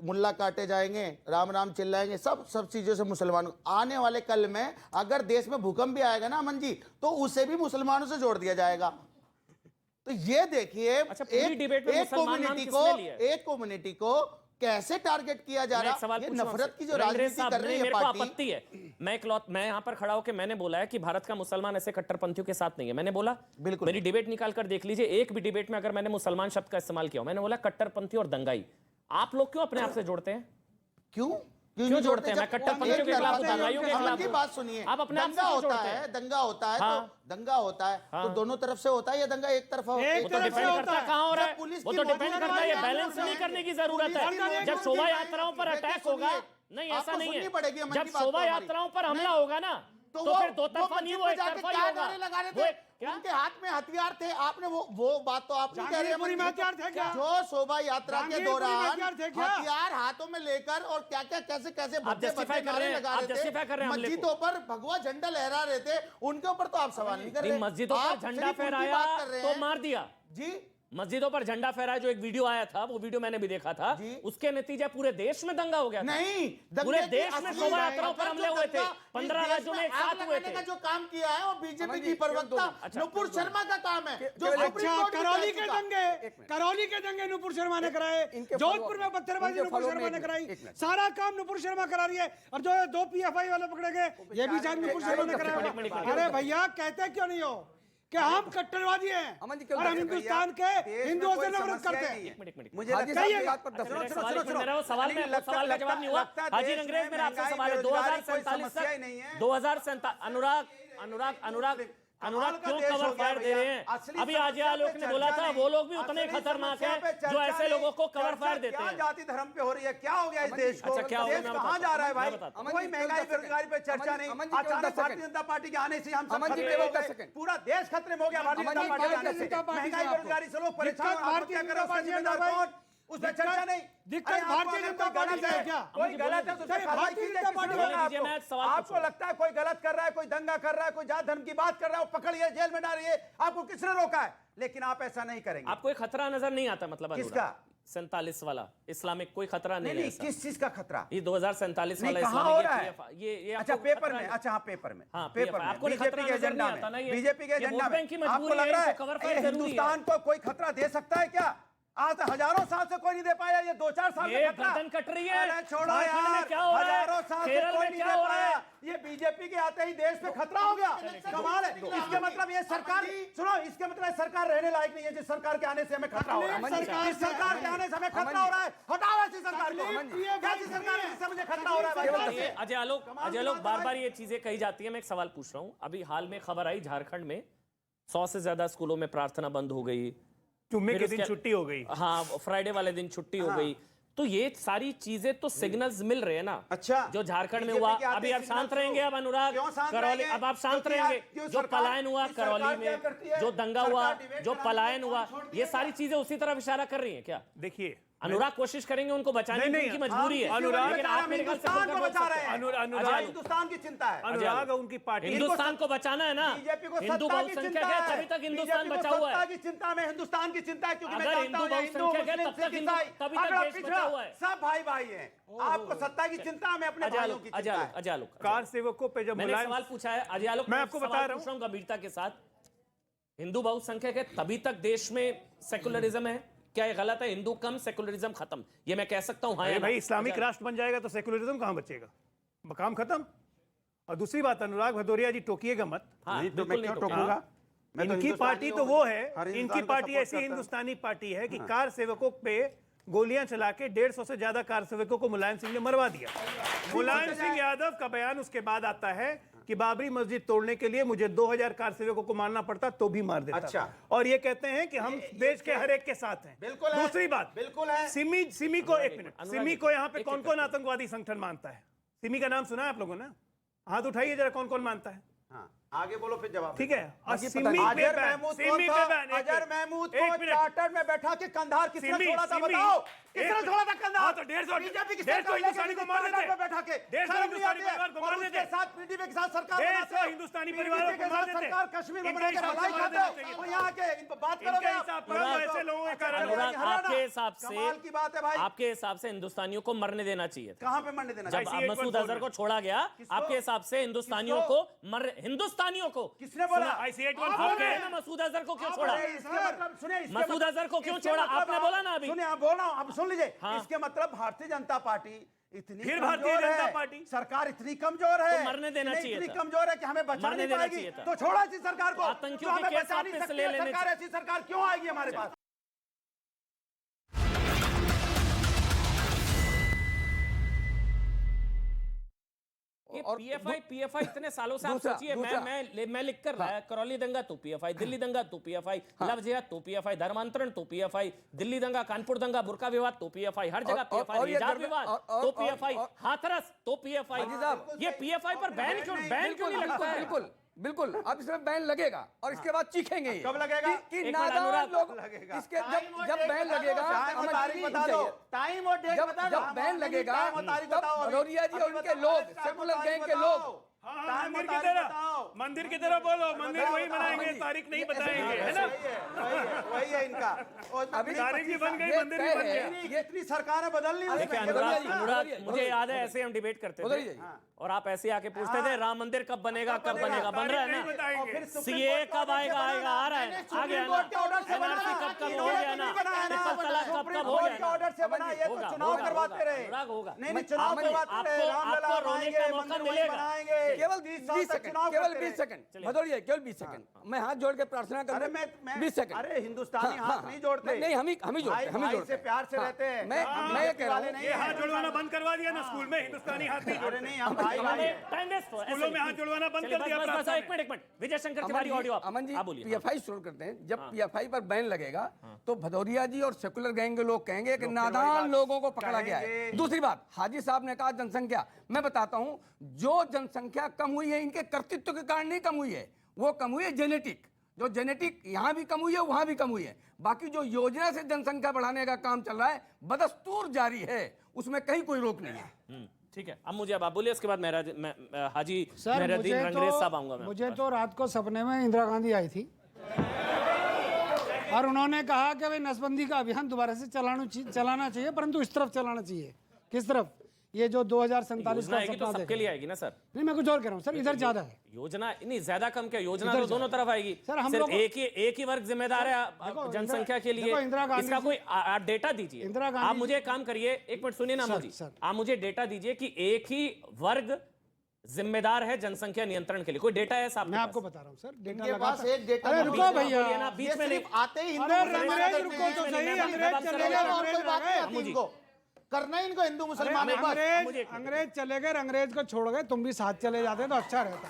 मुल्ला काटे जाएंगे, राम राम चिल्लाएंगे, सब चीजों से मुसलमान। आने वाले कल में अगर देश में भूकंप भी आएगा ना अमन जी, तो उसे भी मुसलमानों से जोड़ दिया जाएगा। तो ये देखिए, अच्छा, पूरी डिबेट में मुसलमान नाम किसने लिया है? एक कम्युनिटी को कैसे टारगेट किया जा मैं एक रहा सवाल है? ये पूछूं नफरत आपसे। की जो रंगरेज राजनीति साहब, कर रही है मेरे को पार्टी, आपत्ति है। मैं यहां पर खड़ा होकर मैंने बोला है कि भारत का मुसलमान ऐसे कट्टरपंथियों के साथ नहीं है। मैंने बोला, बिल्कुल। मेरी डिबेट निकाल कर देख लीजिए, एक भी डिबेट में अगर मैंने मुसलमान शब्द का इस्तेमाल किया, मैंने बोला कट्टरपंथी और दंगाई। आप लोग क्यों अपने आप से जोड़ते हैं? क्यों क्यों जोड़ते हैं? मैं कट्टरपंथियों के खिलाफ, दंगाइयों के खिलाफ की हूं। बात सुनिए, आप अपने आप से दंगा क्यों होता जोड़ते है, हैं? दंगा होता है हाँ। तो दंगा होता है तो दोनों तरफ से होता है या दंगा एक तरफा होता है? वो तो डिपेंड करता है कहां हो रहा है, पुलिस वो की तो डिपेंड मौजूदा करता है। ये आंदोलन बैलेंस नहीं है। करने की जरूरत पुलिस की है। जब मौजूदा शोभा आंदोलन यात्राओं पर है। अटैक देखिए, होगा, सुनिए, नहीं ऐसा आपको नहीं सुननी है। पड़ेगी अमन जब की बात शोभा तो यात्राओं पर हमारी। हमला होगा ना, तो फिर दो तरफा नहीं, वो एक जाके तरफा ही क्या होगा। नारे लगा रहे वो थे? क्या? उनके हाथ में हथियार थे, आपने वो बात तो आप नहीं कह रहे हैं। जहांगीरपुरी में हथियार थे क्या? जो शोभा यात्रा के जहांगीरपुरी में दौरान हथियार थे क्या? हथियार हाथों में लेकर और क्या क्या कैसे कैसे भद्दे justify भद्दे कर रहे नारे हैं, लगा आप रहे justify कर रहे थे, हैं हमले को। मस्जिदों पर भगवा झंडा लहरा रहे थे, उनके ऊपर तो आप सवाल नहीं कर रहे। मस्जिदों आप पर झंडा सिर्फ उनकी फहराया बात कर रहे तो हैं। मार दिया। जी, मस्जिदों पर झंडा फहराया, जो एक वीडियो आया था, वो वीडियो मैंने भी देखा था। जी। उसके नतीजे पूरे देश में दंगा हो गया था। नहीं, पूरे दंगे की देश में असली शोभा यात्राओं पर अगर हमले जो हुए थे, दंगा 15 इस देश राज्यों में एक आग साथ हुए लगाने थे। का जो काम किया है वो बीजेपी अमन की जी, प्रवक्ता अच्छा, नुपुर शर्मा का काम है, जो केवल सुप्रीम अच्छा, कोर्ट में करौली कह के चुका। दंगे, करौली के दंगे नुपुर शर्मा ने कराए, इनके जोधपुर में follow- पत्थरबाजी इनके नुपुर follow शर्मा में ने एक कराई, मिनट। सारा काम नुपुर शर्मा करा रही है। और जो ये 2 PFI वाले पकड़े गए, ये भी शायद नुपुर शर्मा ने कराया एक मिनट, होगा। अरे भैया, कहते क्यों नहीं हो कि हम कट्टरवादी हैं अमन जी, क्यों और हम कहते हैं हिंदुस्तान के हिंदुओं से नफरत करते हैं? एक मिनट। मुझे हाजी लगता साहब है की बात पर 10 मेरा मिनट। सवाल एक मिनट, मेरा वो सवाल में लगता- सवाल का जवाब नहीं हुआ। लगता है हाजी देश अंग्रेज, में मेरा आपसे महंगाई, सवाल है। बेरोजगारी कोई 2047 समस्या ही नहीं है। 2047 अनुराग कमाल का क्यों देश कवर हो गया फायर दे भैया। रहे हैं? असली अभी समस्या आजिया पे लोग ने चर्चा बोला था, नहीं। वो लोग भी उतने असली खतरनाक समस्या पे हैं चर्चा जो ऐसे नहीं। लोगों को कवर चर्चा फायर देते क्या हैं। जाति धर्म पे हो रही है? क्या हो गया इस देश को? अच्छा, क्या हो गया? देश मैं कहाँ बताता जा रहा है हूं, भाई? मैं बताता हूं। कोई अमन जी, महंगाई केवल 10 बेरोजगारी पे चर्चा सेकंड। नहीं। अमन जी, केवल अचानक 10 भारतीय जनता पार्टी के आने से हम सब अमन जी, खतरे केवल में हो 10 गए। सेकंड। पूरा देश खतरे में हो गया भारतीय अमन जी, जनता पार्टी के आने से। भारतीय जनता पार्टी से महंगाई बेरोजगारी से लोग परेशान दिक्कत हैं। भारतीय आत्महत्या कर जनता रहे हैं, उसका पार्टी है ना जिम्मेदार भाई? कौन? उसमें चर्चा नहीं। दिक्कत अरे आपको भारतीय अगर जनता कोई पार्टी गलत से है, क्या? कोई गलत है तो उससे कार्रवाई भारतीय कीजिए। जनता किसने पार्टी रोका बोल दीजिए, आपको? मैं एक सवाल आपको पूछूंगा। लगता है कोई गलत कर रहा है, कोई दंगा कर रहा है, कोई जात धर्म की बात कर रहा है, वो पकड़िए, जेल में डालिए। आपको किसने रोका है? लेकिन आप ऐसा नहीं करेंगे। आपको एक खतरा नजर नहीं आता? मतलब किसका? 47 वाला इस्लामिक कोई खतरा नहीं नहीं है नहीं, ऐसा? किस चीज का खतरा? ये 2047 वाला नहीं, कहाँ हो रहा है? इस्लामिक ये अच्छा, आपको पेपर खतरा में। नहीं- अच्छा, हाँ, पेपर में। हाँ, पेपर में आपको नहीं बीजेपी खतरा के नजर एजेंडा नहीं आता ना में, ये? बीजेपी के ये एजेंडा वोट बैंक की में आपको मजबूरी लग है, रहा इनको कवर फायर है जरूरी है। हिंदुस्तान को कोई खतरा दे सकता है क्या? आज हजारों साल से कोई नहीं दे पाया, ये 2-4 साल ये में खतरा। गर्दन कट रही है। अरे छोड़ो झारखंड में यार, क्या हो रहा है? हजारों साल से केरल कोई में नहीं क्या दे हो रहा है? पाया। ये बीजेपी के आते ही देश में खतरा हो गया। कमाल है। इसके मतलब ये सरकार, सुनो, इसके मतलब ये सरकार रहने लायक नहीं है। जिस सरकार के आने से हमें खतरा हो रहा है, इस सरकार के आने से हमें खतरा हो रहा है। हटाओ ऐसी सरकार को। कैसी सरकार है जिससे मुझे खतरा हो रहा है भाई? ये अजय आलोक बार-बार ये चीजें कही जाती है। मैं एक सवाल पूछ रहा हूं। अभी हाल में खबर आई, झारखंड में 100 से ज्यादा स्कूलों में प्रार्थना बंद हो गई। जुम्मे फिर के दिन उसके- छुट्टी हो गई। हाँ, फ्राइडे वाले दिन छुट्टी हो गई। तो ये सारी चीजें तो सिग्नल्स मिल रहे हैं ना। अच्छा, जो झारखंड में बीजेपी हुआ, के आते अभी ही आप शांत सिग्नल रहेंगे? शुरू। अब अनुराग क्यों शांत करौली, रहेंगे? अब आप शांत क्योंकि रहेंगे? क्यों जो सरकार- पलायन हुआ सरकार करौली क्या में, करती है? जो दंगा हुआ, सरकार डिबेट जो कराने पलायन को हुआ, छोड़ ये दिया सारी चीजें उसी तरफ इशारा कर रही हैं क्या? देखिए, अनुराग कोशिश करेंगे उनको बचाने की, नहीं, उनकी मजबूरी है। अनुराग- लेकिन आप मेरे ख्याल से हिंदुस्तान खुलकर को बोल बचा सकते रहे हैं। हैं। अनुराग- हिंदुस्तान की चिंता है। अनुराग और उनकी पार्टी हिंदुस्तान को बचाना है ना। बीजेपी को हिंदू सत्ता की बहुसंख्यक चिंता है, है। तभी तक हिंदुस्तान बीजेपी को बचा हुआ सत्ता है। की चिंता में हिंदुस्तान की चिंता है, क्योंकि मैं अगर जानता हूं हिंदू ये हिंदू, बहुसंख्यक है, मुस्लिम, तब तक सिख, हिंदू- ईसाई, तभी तक अगड़ा देश पिछड़ा, बचा हुआ है। सब भाई भाई हैं। आपको सत्ता की चिंता है, मैं अपने अजय भाइयों की चिंता है। आलोक कार सेवकों पे जब मैंने एक मुलायम सवाल पूछा है अजय आलोक, मैं आपको बता रहा हूं। पूछ रहा हूं गंभीरता के साथ। हिंदू बहुसंख्यक है तभी तक देश में सेकुलरिज्म है? क्या ये गलत है? हिंदू कम, सेकुलरिज्म खत्म, ये मैं कह सकता हूं? हाँ या अरे ना? भाई, इस्लामिक राष्ट्र बन जाएगा तो सेकुलरिज्म कहां बचेगा? मकाम खत्म। और दूसरी बात, अनुराग भदौरिया जी, टोकिएगा मत। हाँ, नहीं तो बिल्कुल मैं क्यों नहीं टोकूंगा। टोकूंगा? मैं तो इनकी हिंदुस्तानी पार्टी हूं, तो वो हर है, हिंदुस्तान इनकी को पार्टी सपोर्ट ऐसी करता हूं। हिंदुस्तानी पार्टी है कि कार सेवकों पे गोलियां चला के 150 से ज्यादा कार सेवकों को मुलायम सिंह ने मरवा दिया। मुलायम सिंह यादव का बयान उसके बाद आता है कि बाबरी मस्जिद तोड़ने के लिए मुझे 2000 कार सेवकों को मारना पड़ता तो भी मार देता। अच्छा। और ये कहते हैं कि हम देश के हर एक के साथ हैं। बिल्कुल है। दूसरी बात, बिल्कुल है। सिमी को, एक मिनट, अनुराग, सिमी को यहाँ पे एक कौन एक कौन आतंकवादी संगठन मानता है? सिमी का नाम सुना है आप लोगों ने? हाथ उठाइए जरा, कौन कौन मानता है? हाँ, आगे बोलो फिर जवाब। ठीक है। और आगे सिमी पता नहीं। पे अजहर बैन, महमूद सिमी कौन पे था? बैन, एक अजहर मिनट, महमूद एक को मिनट। चार्टर में बैठा के कंधार किसने सिमी, छोड़ा था? सिमी, बताओ, एक किसने मिनट। छोड़ा था कंधार? हाँ, तो 150 बीजेपी की 150 सरकार हिंदुस्तानी को मार चार्टर देते। में बैठा के 150 शर्म नहीं हिंदुस्तानी आती है? परिवार को और मार उसके देते। साथ पीडीपी के साथ सरकार 150 बनाते हो। हिंदुस्तानी PDP परिवारों के को मार साथ देते। सरकार कश्मीर में इनके बना के हिसाब से भलाई मार खाते देना हो। चाहिए। और यहाँ के इन बात करोगे इनके आप? हिसाब पर ऐसे लोगों के कारण अनुराग, आपके हिसाब कमाल की बात है से भाई। आपके हिसाब से हिंदुस्तानियों को मरने देना चाहिए था। कहां पे मरने देना जब चाहिए? मसूद अजहर को छोड़ा गया, आपके हिसाब से हिंदुस्तानियों को हिंदुस्तानियों को किसने बोला? आपने ना मसूद अजहर को क्यों छोड़ा? अरे इसके मतलब सुनिए, इसके मसूद मतलब- अजहर को क्यों इसके छोड़ा? मतलब आपने बोला ना अभी। सुनिए, आप बोल रहा हूं, आप सुन लीजिए। हाँ। इसके मतलब भारतीय जनता पार्टी इतनी फिर कमजोर भारतीय जनता है, पार्टी? सरकार इतनी कमजोर है, तो मरने देना इतनी चाहिए था। कमजोर है कि हमें बचा मरने नहीं देना पाएगी। चाहिए था। तो छोड़ा इसी सरकार को। आतंकियों जो के हमें केस बचा नहीं वापस सकती ले है लेने सरकार, ऐसी सरकार क्यों आएगी हमारे पास? ये और पीएफआई इतने सालों से आप दूसरा- सोचिए, दूसरा- मैं लिख कर रहा है, करौली दंगा तो पीएफआई, दिल्ली दंगा तो पीएफआई, लव जिहाद तो पीएफआई, धर्मांतरण तो पीएफआई, दिल्ली दंगा, कानपुर दंगा, बुर्का विवाद तो पीएफआई, हर जगह और पीएफआई, ये हिजाब गर्द- विवाद और- तो पीएफआई, हाथरस तो पीएफआई। हाजी साहब, ये पीएफआई पर बैन क्यों नहीं लगता है? बिल्कुल बिल्कुल अब इसमें बैन लगेगा और इसके बाद चीखेंगे ये। कब लगेगा? कि एक मिनट, नादान अनुराग, लोग लगेगा। इसके जब बैन लगेगा टाइम और तारीख बता दो, टाइम और डेट बता दो। जब बैन लगेगा टाइम और तारीख तब बताओ अभी। भदौरिया जी और अभी उनके बताओ, लोग टाइम और सेकुलर तारीख गैंग के बताओ। लोग टाइम मंदिर और की तारीख तरह बताओ। मंदिर की तरह बोलो, मंदिर वही बनाएंगे, तारीख नहीं बताएंगे, है ना? वही है इनका। और अभी तारीख भी बन गई, ये मंदिर भी तय बन है, गया। ये इतनी सरकारें बदलनी देखिए उसमें। अनुराग, बदलिए, अनुराग, बदलिए, मुझे याद है ऐसे हम डिबेट करते बदलिए। थे और आप ऐसे आके पूछते थे राम मंदिर कब बनेगा, कब बनेगा, बन रहा है तारीख नहीं ना? बताएंगे। फिर सुप्रीम सीए कोर्ट कब का आएगा, ऑर्डर से आएगा, आ रहा बनाना। है, आ सुप्रीम गया कोर्ट के ऑर्डर से ना? बनाना। एनआरसी कब हो इन्होंने गया ना? नहीं बनाया ना। ट्रिपल तलाक सुप्रीम कब हो कोर्ट गया के ना? ऑर्डर से बना, ये तो होगा, चुनाव होगा, करवाते रहे। अनुराग होगा। नहीं चुनाव अमन जी, करवाते रहे, राम आपको लला रोने आएंगे, का मौका मंदिर वही मिलेगा। बनाएंगे। केवल 30 साल 20 तक सेकंड, चुनाव केवल करते 20 रहे। सेकंड भदौरिया, केवल 20 सेकंड मैं हाथ जोड़ के प्रार्थना अरे करूं। मैं 20 सेकंड। अरे हिंदुस्तानी हाथ नहीं जोड़ते। नहीं, हम ही जोड़ते भाई हैं, हम ही भाई जोड़ते से हैं। प्यार से हाँ, रहते हैं। मैं ये कह रहा हूं ये हाथ जुड़वाना बंद करवा दिया ना स्कूल में, हिंदुस्तानी हाथ नहीं अरे जोड़ते। नहीं, हम भाई भाई हैं। टाइम वेस्ट हो, ऐसे स्कूलों में ही। हाथ जुड़वाना बंद चलिए, कर दिया बस, प्रार्थना एक मिनट, विजय शंकर अमन तिवारी जी, ऑडियो अमन जी आप बोलिए। पीएफआई शुरू करते हैं। जब पीएफआई पर बैन लगेगा तो भदौरिया जी और सेकुलर गैंग के लोग कहेंगे कि नादान लोगों को पकड़ा गया है। कहेंगे। दूसरी बात, हाजी साहब ने कहा जनसंख्या, मैं बताता हूं, जो जनसंख्या कम हुई है इनके कर्तृत्व के कारण नहीं कम हुई है, वो कम हुई है जेनेटिक। जो जेनेटिक यहां भी कम हुई है, वहां भी कम हुई है। बाकी जो योजना से जनसंख्या बढ़ाने का काम चल रहा है बदस्तूर जारी है, उसमें कहीं कोई रोक नहीं है। ठीक है, अब मुझे अब आप बोलिए, उसके बाद हाजी सर मेहरुद्दीन रंगरेज साहब आऊंगा मैं। मुझे तो रात को सपने में इंदिरा गांधी आई थी और उन्होंने कहा कि भाई नसबंदी का अभियान दोबारा से चलाना चाहिए, परंतु इस तरफ चलाना चाहिए। किस तरफ? ये जो 2047 योजना का आएगी तो सपना सबके देख लिए आएगी ना सर? नहीं, मैं कुछ और कह रहा हूँ सर, इधर ज्यादा है। योजना नहीं, ज्यादा कम क्या, योजना इधर तो दोनों तरफ आएगी। सर, हम सिर्फ लोग- एक ही वर्ग जिम्मेदार है देखो, जनसंख्या के लिए। देखो, इंदिरा गांधी इसका जी- कोई आप डेटा दीजिए। इंदिरा गांधी आप मुझे एक काम करिए, एक मिनट सुनिए ना सर, मोदी, सर। आप मुझे डेटा दीजिए कि एक ही वर्ग जिम्मेदार है जनसंख्या नियंत्रण के लिए। कोई डेटा है साहब? मैं आपको बता रहा हूँ सर, डेटा इनके लगा पास एक डेटा अरे नहीं रुको है। भैया, बोलिए ना, बीच ये में नहीं। सिर्फ आते ही हिंदू अरे मुसलमान अंग्रेज करते रुको हैं। तो सही, मैं बात अंग्रेज कर चले रहा गए, हूँ। और कोई अंग्रेज बात आ नहीं गए। आती इनको। करना ही इनको हिंदू मुसलमान है बस। अंग्रेज अंग्रेज चले गए, अंग्रेज को छोड़ गए, तुम भी साथ चले जाते तो अच्छा रहता।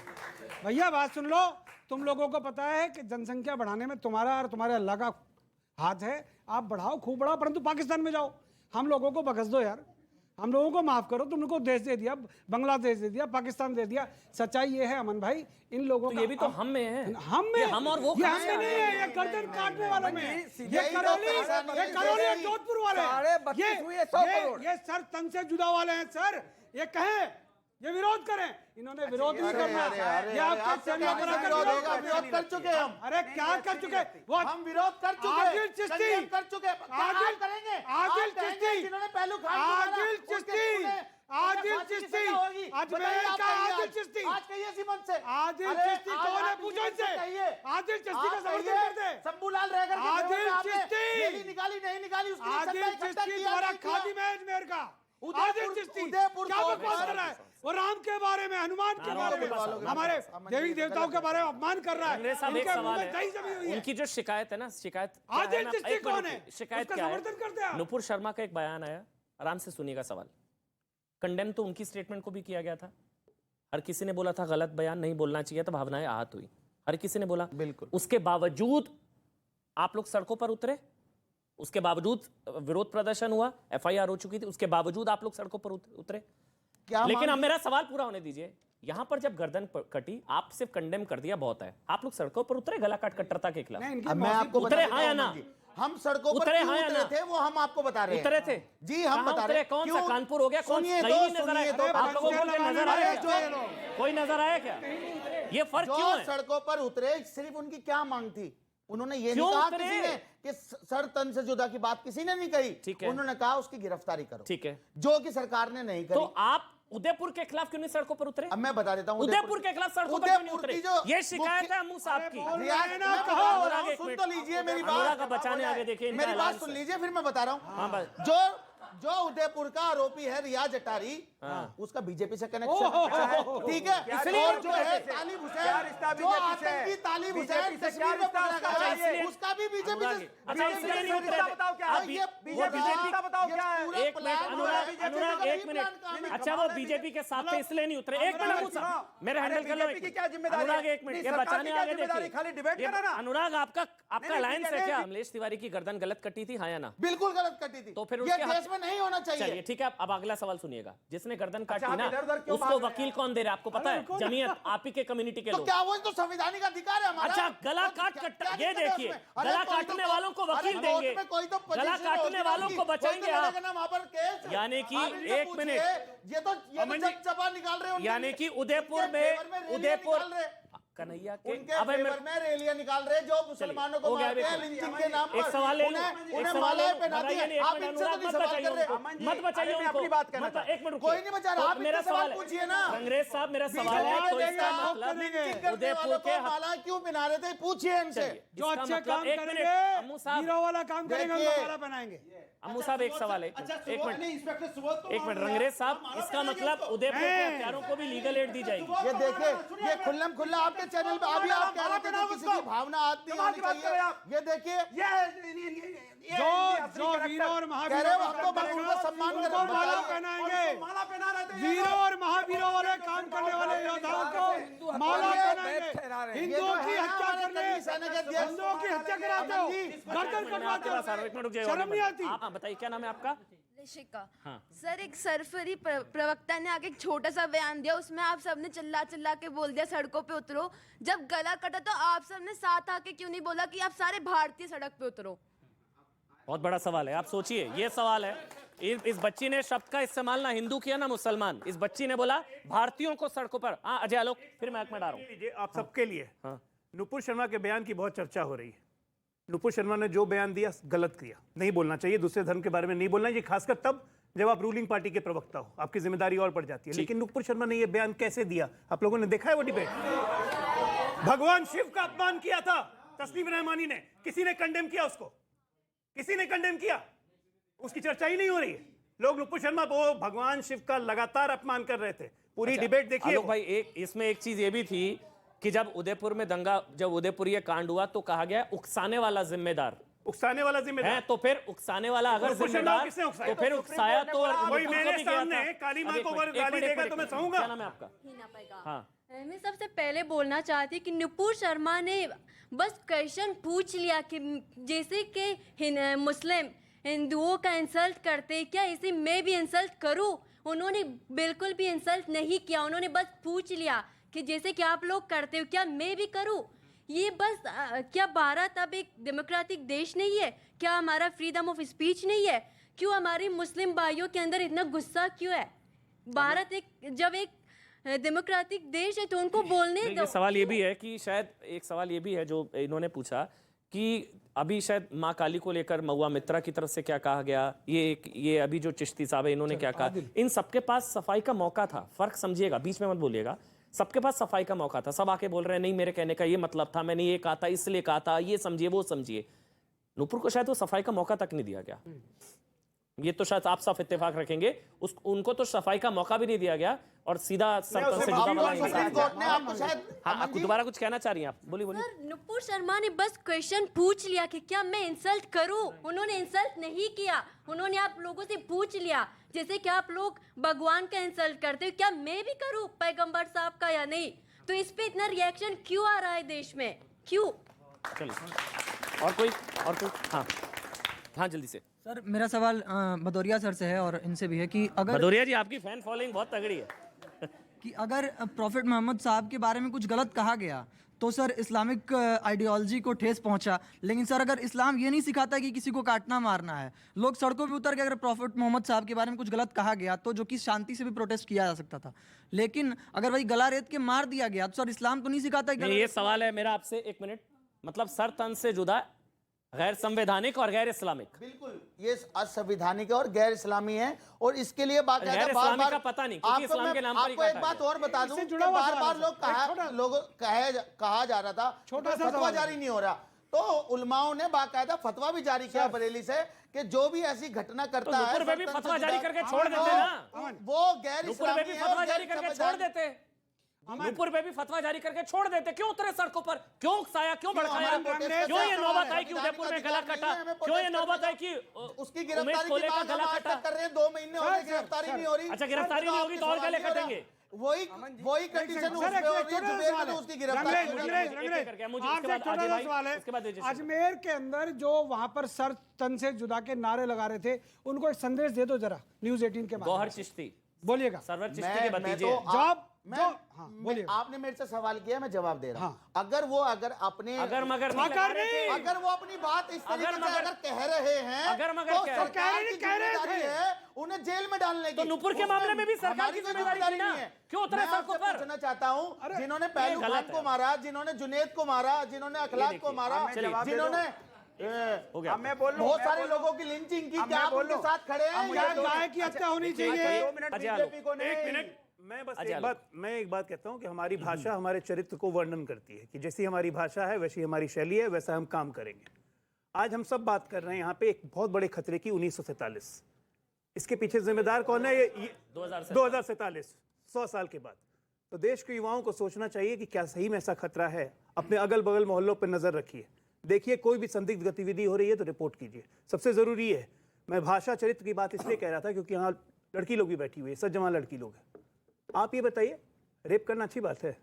भैया बात सुन लो, तुम लोगों को पता है कि जनसंख्या बढ़ाने में तुम्हारा और तुम्हारे अल्लाह का हाथ है। आप बढ़ाओ, खूब बढ़ाओ, परंतु पाकिस्तान में जाओ, हम लोगों को बख्श दो यार, हम लोगों को माफ करो। तुम लोगों को देश दे दिया, बांग्लादेश दे दिया, पाकिस्तान दे दिया। सच्चाई ये है अमन भाई, इन लोगों तो का ये भी तो हम में है। हम में, ये हम और वो ये कहाँ हम से में आ नहीं रहे है, ये गर्दन काटने वालों में है। सीधे ये ही करौली, दस साल ये करौली और जोधपुर वाले हैं। 32 हुए, 100 करोड़। ये सर तन से जुदा वाले हैं सर। ये कहें, ये विरोध करें, इन्होंने विरोध नहीं करना। ये आपके चैनल पर आकर विरोध कर विरोध कर चुके हैं हम। अरे क्या कर चुके? वो हम विरोध कर चुके हैं। आदिल चिश्ती कंडेम कर चुके हैं। क्या आदिल आप करेंगे? आदिल आप कहेंगे चिश्ती जिन्होंने पहलू खान को आदिल मारा, उसके चिश्ती उन्हें- आदिल उन्हें फांसी की चिश्ती सजा होगी। आज बताइए मैं आप का कहिए आदिल आज। चिश्ती आज कहिए सीमन से आदिल अरे चिश्ती आज कौन है? आदिल पूछो चिश्ती इनसे। कहिए। आदिल चिश्ती का आप समर्थन कहिए, करते हैं। शंभूलाल रहकर के आदिल देवल में आपने चिश्ती। रैली निकाली नहीं निकाली उसके लिए आदिल सत्ता इकट्ठा चिश्ती किया, तुम्हारा नहीं किया। खादिम है अजमेर का। उदयपुर- आदिल चिश्ती उदयपुर क्या को- बकवास कर रहा है? वो राम के बारे में, हनुमान के बारे में, हमारे देवी देवताओं के बारे में अपमान कर रहा है। अंग्रेज साहब, एक इनके मुंह सवाल में दही जमी हुई है, है। उनकी जो शिकायत है ना, शिकायत क्या आदिल है ना? चिश्ती एक मिनट कौन है? रुकिए। शिकायत उसका क्या है? समर्थन करते हैं आप। नुपुर शर्मा का एक बयान आया, आराम से सुनिएगा सवाल। कंडेम तो उनकी स्टेटमेंट को भी किया गया था। हर किसी ने बोला था गलत बयान नहीं बोलना चाहिए, तो भावनाएं आहत हुई, हर किसी ने बोला। बिल्कुल। उसके बावजूद आप लोग सड़कों पर उतरे, उसके बावजूद विरोध प्रदर्शन हुआ, एफआईआर हो चुकी थी, उसके बावजूद आप लोग सड़कों पर उतरे। क्या लेकिन अब मेरा सवाल पूरा होने दीजिए। यहां पर जब गर्दन कटी, आप सिर्फ कंडेम कर दिया, बहुत है। आप लोग सड़कों पर उतरे गला काट कट्टरता के खिलाफ? नहीं, इनकी अब मैं मौसी आपको उतरे बता देता हाँ या हूं ना? अमन जी। हम सड़कों पर उतरे क्यों हाँ या उतरे ना? थे वो हम आपको बता रहे हैं। उतरे थे जी हम कहाँ बता उतरे? रहे हैं। कौन सा क्यों? कानपुर हो गया? कौन सुनिए कहीं तो, नहीं नजर सुनिए आया? तो, आप लोगों को बच्चे नजर लगाने आया वाले क्या? जो ये कोई नजर आया क्या? ये फर्क जो क्यों है? सड़कों पर उतरे सिर्फ उनकी क्या मांग थी? उन्होंने ये क्यों नहीं कहा उतरे? किसी ने कि सर तन से जुदा की बात किसी ने नहीं कही। ठीक है। उन्होंने कहा उसकी गिरफ्तारी करो, ठीक है, जो कि सरकार ने नहीं करी। तो आप उदयपुर के खिलाफ क्यों नहीं सड़कों पर उतरे? अब मैं बता देता हूं उदयपुर के खिलाफ सड़कों पर क्यों नहीं उदयपुर की उतरे? जो ये शिकायत मुख्य- है अम्मू साहब की। अनुराग एक सुन मिनट। तो लीजिए मेरी बात। अनुराग का बचाने आगे देखिए, इनका मेरी बात ऐलान सुन से। लीजिए, फिर मैं बता रहा हूं। हाँ, बस। जो उदयपुर का आरोपी है रियाज अटारी, उसका बीजेपी से कनेक्शन है, ठीक है। इसलिए और जो है कैसे? तालिब क्या रिश्ता हुसैन, जो बीजेपी से? आतंकी तालिब बीजेपी हुसैन से क्या कश्मीर में रिश्ता पकड़ा उसका? गया इसलिए- है, उसका भी बीजेपी अनुराग, से। अच्छा, इसलिए नहीं उतरे थे। बताओ क्या आप है? बी- ये बीजेपी का बताओ क्या है? एक मिनट अनुराग एक मिनट। अच्छा, वो बीजेपी के साथ थे इसलिए नहीं उतरे। एक मिनट अम्मू साहब, मेरे हैंडल कर लो। बीजेपी की क्या जिम्मेदारी है? अनुराग एक मिनट, नहीं, ये सरकार बचाने की क्या आगे जिम्मेदारी? देखिए। खाली डिबेट ये करो ना। अनुराग आपका नहीं, अलायंस है नहीं, क्या? कमलेश तिवारी की गर्दन गलत कटी थी, हाँ या ना? बिल्कुल गलत कटी थी। तो फिर ये उसके देश में नहीं होना चलिए चाहिए। ठीक है, अब अगला सवाल सुनिएगा। जिसने गर्दन काटी आप ना, इधर-उधर क्यों उसको भाग रहे वकील कौन दे रहा है आपको पता है? जमीयत, आप ही के कम्युनिटी के तो लोग। क्या वो तो संवैधानिक अधिकार है हमारा। अच्छा, गला तो काट क्या- कट्टा, क्या ये दिक्कत है देखिए, उसमें? अरे गला कोई तो- काटने वालों को अरे वकील कोर्ट देंगे। में कोई तो गला position काटने होगी वालों उनकी। को कोई तो बचाएंगे आप। लड़ेगा ना वहाँ पर केस। यानी कि आप इनसे एक पूछिए, मिनट। ये तो जब निकाल रहे हैं उनके यानी लिए। कि उदयपुर उनके में फेवर रैलियां उदयपुर निकाल रहे। कन्हैया के उनके अब फेवर में रैलियां निकाल रहे जो मुसलमानों को हो गया, मारते हैं देखो। लिंचिंग के नाम पर। एक सवाल ले लूं, उन्हें एक सवाल मालाएं ले लूं, पहनाती बताइए हैं। नहीं, एक आप मिनट, इनसे अनुराग, तो नहीं मत सवाल बचाइए कर रहे। उनको। मत बचाइए अरे मैं उनको। अपनी बात कहना मत- चाहता हूं। एक मिनट कोई नहीं बचा रहा, आप मेरा इनसे सवाल सवाल है। पूछिए ना। अंग्रेज साहब, मेरा सवाल है तो इसका मतलब उदयपुर के माला क्यों पहना रहे थे, पूछिए इनसे। जो इसका अच्छे मतलब काम एक मिनट, करेंगे, अम्मू साहब, हीरो वाला काम करेंगे, उनको देखिए। माला पहनाएंगे। अम्मू साहब एक सवाल है, एक मिनट इंस्पेक्टर सुबोध को एक मिनट रंगरेज साहब, इसका मतलब उदयपुर के हत्यारों को भी लीगल एड दी जाएगी। ये देखिए, ये खुल्लम खुल्ला आपके चैनल पे अभी आप कह रहे थे कि किसी की भावना आती होनी चाहिए। ये देखिए, जो वीरों और कह महावीरों रहे हो का हम तो काम बस उनका सम्मान उनको करें। माला बताइए। पहनाएंगे। माला पहना रहे थे वीरों और महावीरों वाले काम करने वाले योद्धाओं को माला पहनाएंगे। हिंदुओं की हत्या करने, हिंदुओं की हत्या कराते हो, गर्दन कटवाते हो, शर्म नहीं आती? आप बताइए क्या नाम है आपका? ऋषिका। सर, एक सरफरी प्रवक्ता ने आगे एक छोटा सा बयान दिया, उसमें आप सबने चिल्ला चिल्ला के बोल दिया सड़कों पे उतरो। जब गला कटा तो आप सबने साथ आके क्यों नहीं बोला कि आप सारे भारतीय सड़क पे उतरो? बहुत बड़ा सवाल है, आप सोचिए। ये सवाल है, इस बच्ची ने शब्द का इस्तेमाल ना हिंदू किया ना मुसलमान। इस बच्ची ने बोला भारतीयों को सड़कों पर। हाँ अजय आलोक, फिर मैं डाल रहा हूँ। लीजिए, आप सबके लिए हाँ। नुपुर शर्मा के बयान की बहुत चर्चा हो रही है। नुपुर शर्मा ने जो बयान दिया गलत किया, नहीं बोलना चाहिए, दूसरे धर्म के बारे में नहीं बोलना। ये खासकर तब जब आप रूलिंग पार्टी के प्रवक्ता हो, आपकी जिम्मेदारी और बढ़ जाती है। लेकिन नुपुर शर्मा ने ये बयान कैसे दिया, आप लोगों ने देखा है वो डिबेट? भगवान शिव का अपमान किया था तस्लीम रहमानी ने, किसी ने कंडेम किया उसको? किसी ने कंडेम किया? उसकी चर्चा ही नहीं हो रही है। लोग नुपुर शर्मा को भगवान शिव का लगातार अपमान कर रहे थे। पूरी डिबेट देखिए। आलोक भाई, एक इसमें एक चीज ये भी थी कि जब उदयपुर में दंगा, जब उदयपुर ये कांड हुआ तो कहा गया उकसाने वाला जिम्मेदार उकसाने वाला जिम्मेदार है। तो फिर उकसाने वाला अगर नुपुर शर्मा जिम्मेदार, किसने उकसाया? तो फिर उकसाया तो कोई नुपुर को मेरे भी गया सामने था। काली मां अब एक को मिनट, अगर एक गाली मिनट, देगा एक तो मैं मिनट। सहूंगा। क्या नाम है आपका? हीना पैगा। हाँ, मैं सबसे पहले बोलना चाहती कि नुपुर शर्मा ने बस क्वेश्चन पूछ लिया कि जैसे कि मुस्लिम हिंदुओं का इंसल्ट करते, क्या इसे मैं भी इंसल्ट करूं? उन्होंने बिल्कुल भी इंसल्ट नहीं किया, उन्होंने बस पूछ लिया कि जैसे कि आप लोग करते हो क्या मैं भी करूं? ये बस क्या भारत अब एक डेमोक्रेटिक देश नहीं है? क्या हमारा फ्रीडम ऑफ स्पीच नहीं है? क्यों हमारे मुस्लिम भाइयों के अंदर इतना गुस्सा क्यों है? भारत जब एक डेमोक्रेटिक देश है तो उनको बोलने दो। ये सवाल ये भी है कि शायद एक सवाल ये भी है जो इन्होंने पूछा कि अभी शायद माँ काली को लेकर महुआ मित्रा की तरफ से क्या कहा गया, ये अभी जो चिश्ती साहब है इन्होंने क्या कहा, इन सबके पास सफाई का मौका था। फर्क समझिएगा, बीच में मत बोलिएगा। सबके पास सफाई का मौका था, सब आके बोल रहे हैं नहीं मेरे कहने का ये मतलब था, मैंने ये कहा था इसलिए कहा था, ये समझिए वो समझिए। नुपुर को शायद वो सफाई का मौका तक नहीं दिया गया। ये तो शायद आप सब इत्तेफाक रखेंगे, उनको तो सफाई का मौका भी नहीं दिया गया और सीधा सरपंच से जुदा वाला सुप्रीम कोर्ट ने आपको शायद हाँ, आप दोबारा कुछ कहना चाह रही हैं आप? बोलिए बोलिए। सर, नुपुर शर्मा ने बस क्वेश्चन पूछ लिया कि क्या मैं इंसल्ट करूं? उन्होंने इंसल्ट नहीं किया, उन्होंने आप लोगों से पूछ लिया जैसे कि आप लोग भगवान का इंसल्ट करते हो, क्या मैं भी करूं पैगंबर साहब का या नहीं? तो इस पे इतना रिएक्शन क्यों आ रहा है देश में, क्यों? चलिए और कोई हाँ जल्दी से। सर मेरा सवाल भदौरिया सर से है और इनसे भी है कि अगर भदौरिया जी आपकी फैन फॉलोइंग बहुत तगड़ी है कि अगर प्रॉफिट मोहम्मद साहब के बारे में कुछ गलत कहा गया तो सर इस्लामिक आइडियोलॉजी को ठेस पहुंचा, लेकिन सर अगर इस्लाम ये नहीं सिखाता कि किसी को काटना मारना है, लोग सड़कों पे उतर के अगर प्रॉफिट मोहम्मद साहब के बारे में कुछ गलत कहा गया तो जो कि शांति से भी प्रोटेस्ट किया जा सकता था, लेकिन अगर वही गला रेत के मार दिया गया तो सर इस्लाम तो नहीं सिखाता कि ये सवाल है मेरा आपसे, एक मिनट मतलब सर तन से जुदा, गैर संवैधानिक और गैर इस्लामिक। बिल्कुल, ये असंवैधानिक है और गैर इस्लामी है, और इसके लिए बाकायदा गैर बार इस्लामी बार का पता नहीं, क्योंकि इस्लाम के नाम पर ही आपको एक काटा बात गया। और बता दूं इससे कि जुड़ा हुआ बार बार सवाल है। कहा जा रहा था छोटा सा फतवा सवाल जारी नहीं हो रहा, तो उलमाओं ने बाकायदा फतवा भी जारी किया बरेली से कि जो भी ऐसी घटना करता है नुपुर पे भी सल्तनत फतवा से जारी जुड़ा- करके छोड़ देते ना, वो गैर नुपुर पे इस्लामी भी है और फतवा गैर जारी करके छोड़ संवैधानिक- देते, नुपुर पे भी फतवा जारी करके छोड़ देते, क्यों उतरे सड़कों पर, क्यों उकसाया, क्यों भड़काया, हमारे क्यों ये प्रोटेस्ट नौबत का आई कि उदयपुर में गला अधिकार कटा, नहीं है, हमें क्यों ये प्रोटेस्ट नौबत करने आई कि उसकी उमेश गिरफ्तारी कोले की का बात हम गला आज कटा। तक कर रहे हैं, 2 महीने हो गए, सर, गिरफ्तारी सर, नहीं हो रही। अच्छा, गिरफ्तारी नहीं होगी तो और क्या ले कटेंगे? वही कंडीशन सर, एक छोटा सा सवाल है। उसकी गिरफ्तारी रंगरेज, हो रही रंगरेज, है। रंगरेज, करके मुझे आपसे उसके बाद छोटा अजय सा भाई, सवाल है। उसके बाद विजय सिंह। अजमेर के अंदर जो वहां पर सर तन से जुदा के नारे लगा रहे थे, उनको एक संदेश दे दो जरा, न्यूज 18 के गौहर माध्यम से। चिश्ती, बोलिएगा। सरवर चिश्ती मैं के तो भतीजे हैं। जवाब मैं- हाँ, मैं- बोलिए। आपने मेरे से सवाल किया, मैं जवाब दे रहा हूं। हाँ। अगर अपने अगर मगर नहीं अगर लगा रहे नहीं, थे। अगर वो अपनी बात इस तरीके अगर से मगर- अगर कह रहे हैं, अगर मगर तो कह रहे- सरकार की कह रहे जिम्मेदारी थे। है उन्हें जेल में डालने की। तो नुपुर के उसमें मामले में भी सरकार हमारी की कोई जिम्मेदारी थी ना? नहीं है। क्यों उतरे मैं सड़कों आपसे पर? पूछना चाहता हूं, जिन्होंने पहलू गलत खान है। को मारा, जिन्होंने जुनेद को मारा, जिन्होंने अखलाक को मारा, चलिए। जिन्होंने हो गया। अब मैं बोल लूं, बहुत मैं सारे बोल लूं। लोगों की लिंचिंग की, अब क्या मैं आप बोल उनके लूं। साथ खड़े हैं? अब या मुझे गाय की हत्या होनी अच्छा, चाहिए। 2 मिनट अजय बीजेपी को नहीं। एक मिनट, मैं बस अजय एक बात कहता हूं कि हमारी भाषा हमारे चरित्र को वर्णन करती है कि जैसी हमारी भाषा है वैसी हमारी शैली है, वैसा हम काम करेंगे। आज हम सब बात कर रहे हैं यहाँ पे एक बहुत बड़े खतरे की, 1947। इसके पीछे जिम्मेदार कौन है? ये 2047, 100 साल के बाद। तो देश के युवाओं को सोचना चाहिए कि क्या सही में ऐसा खतरा है। अपने अगल बगल मोहल्लों पर नजर रखिए, देखिए कोई भी संदिग्ध गतिविधि हो रही है तो रिपोर्ट कीजिए। सबसे जरूरी है, मैं भाषा चरित्र की बात इसलिए कह रहा था क्योंकि यहाँ लड़की लोग भी बैठी हुई है, सज्जमा लड़की लोग हैं। आप ये बताइए, रेप करना अच्छी बात है?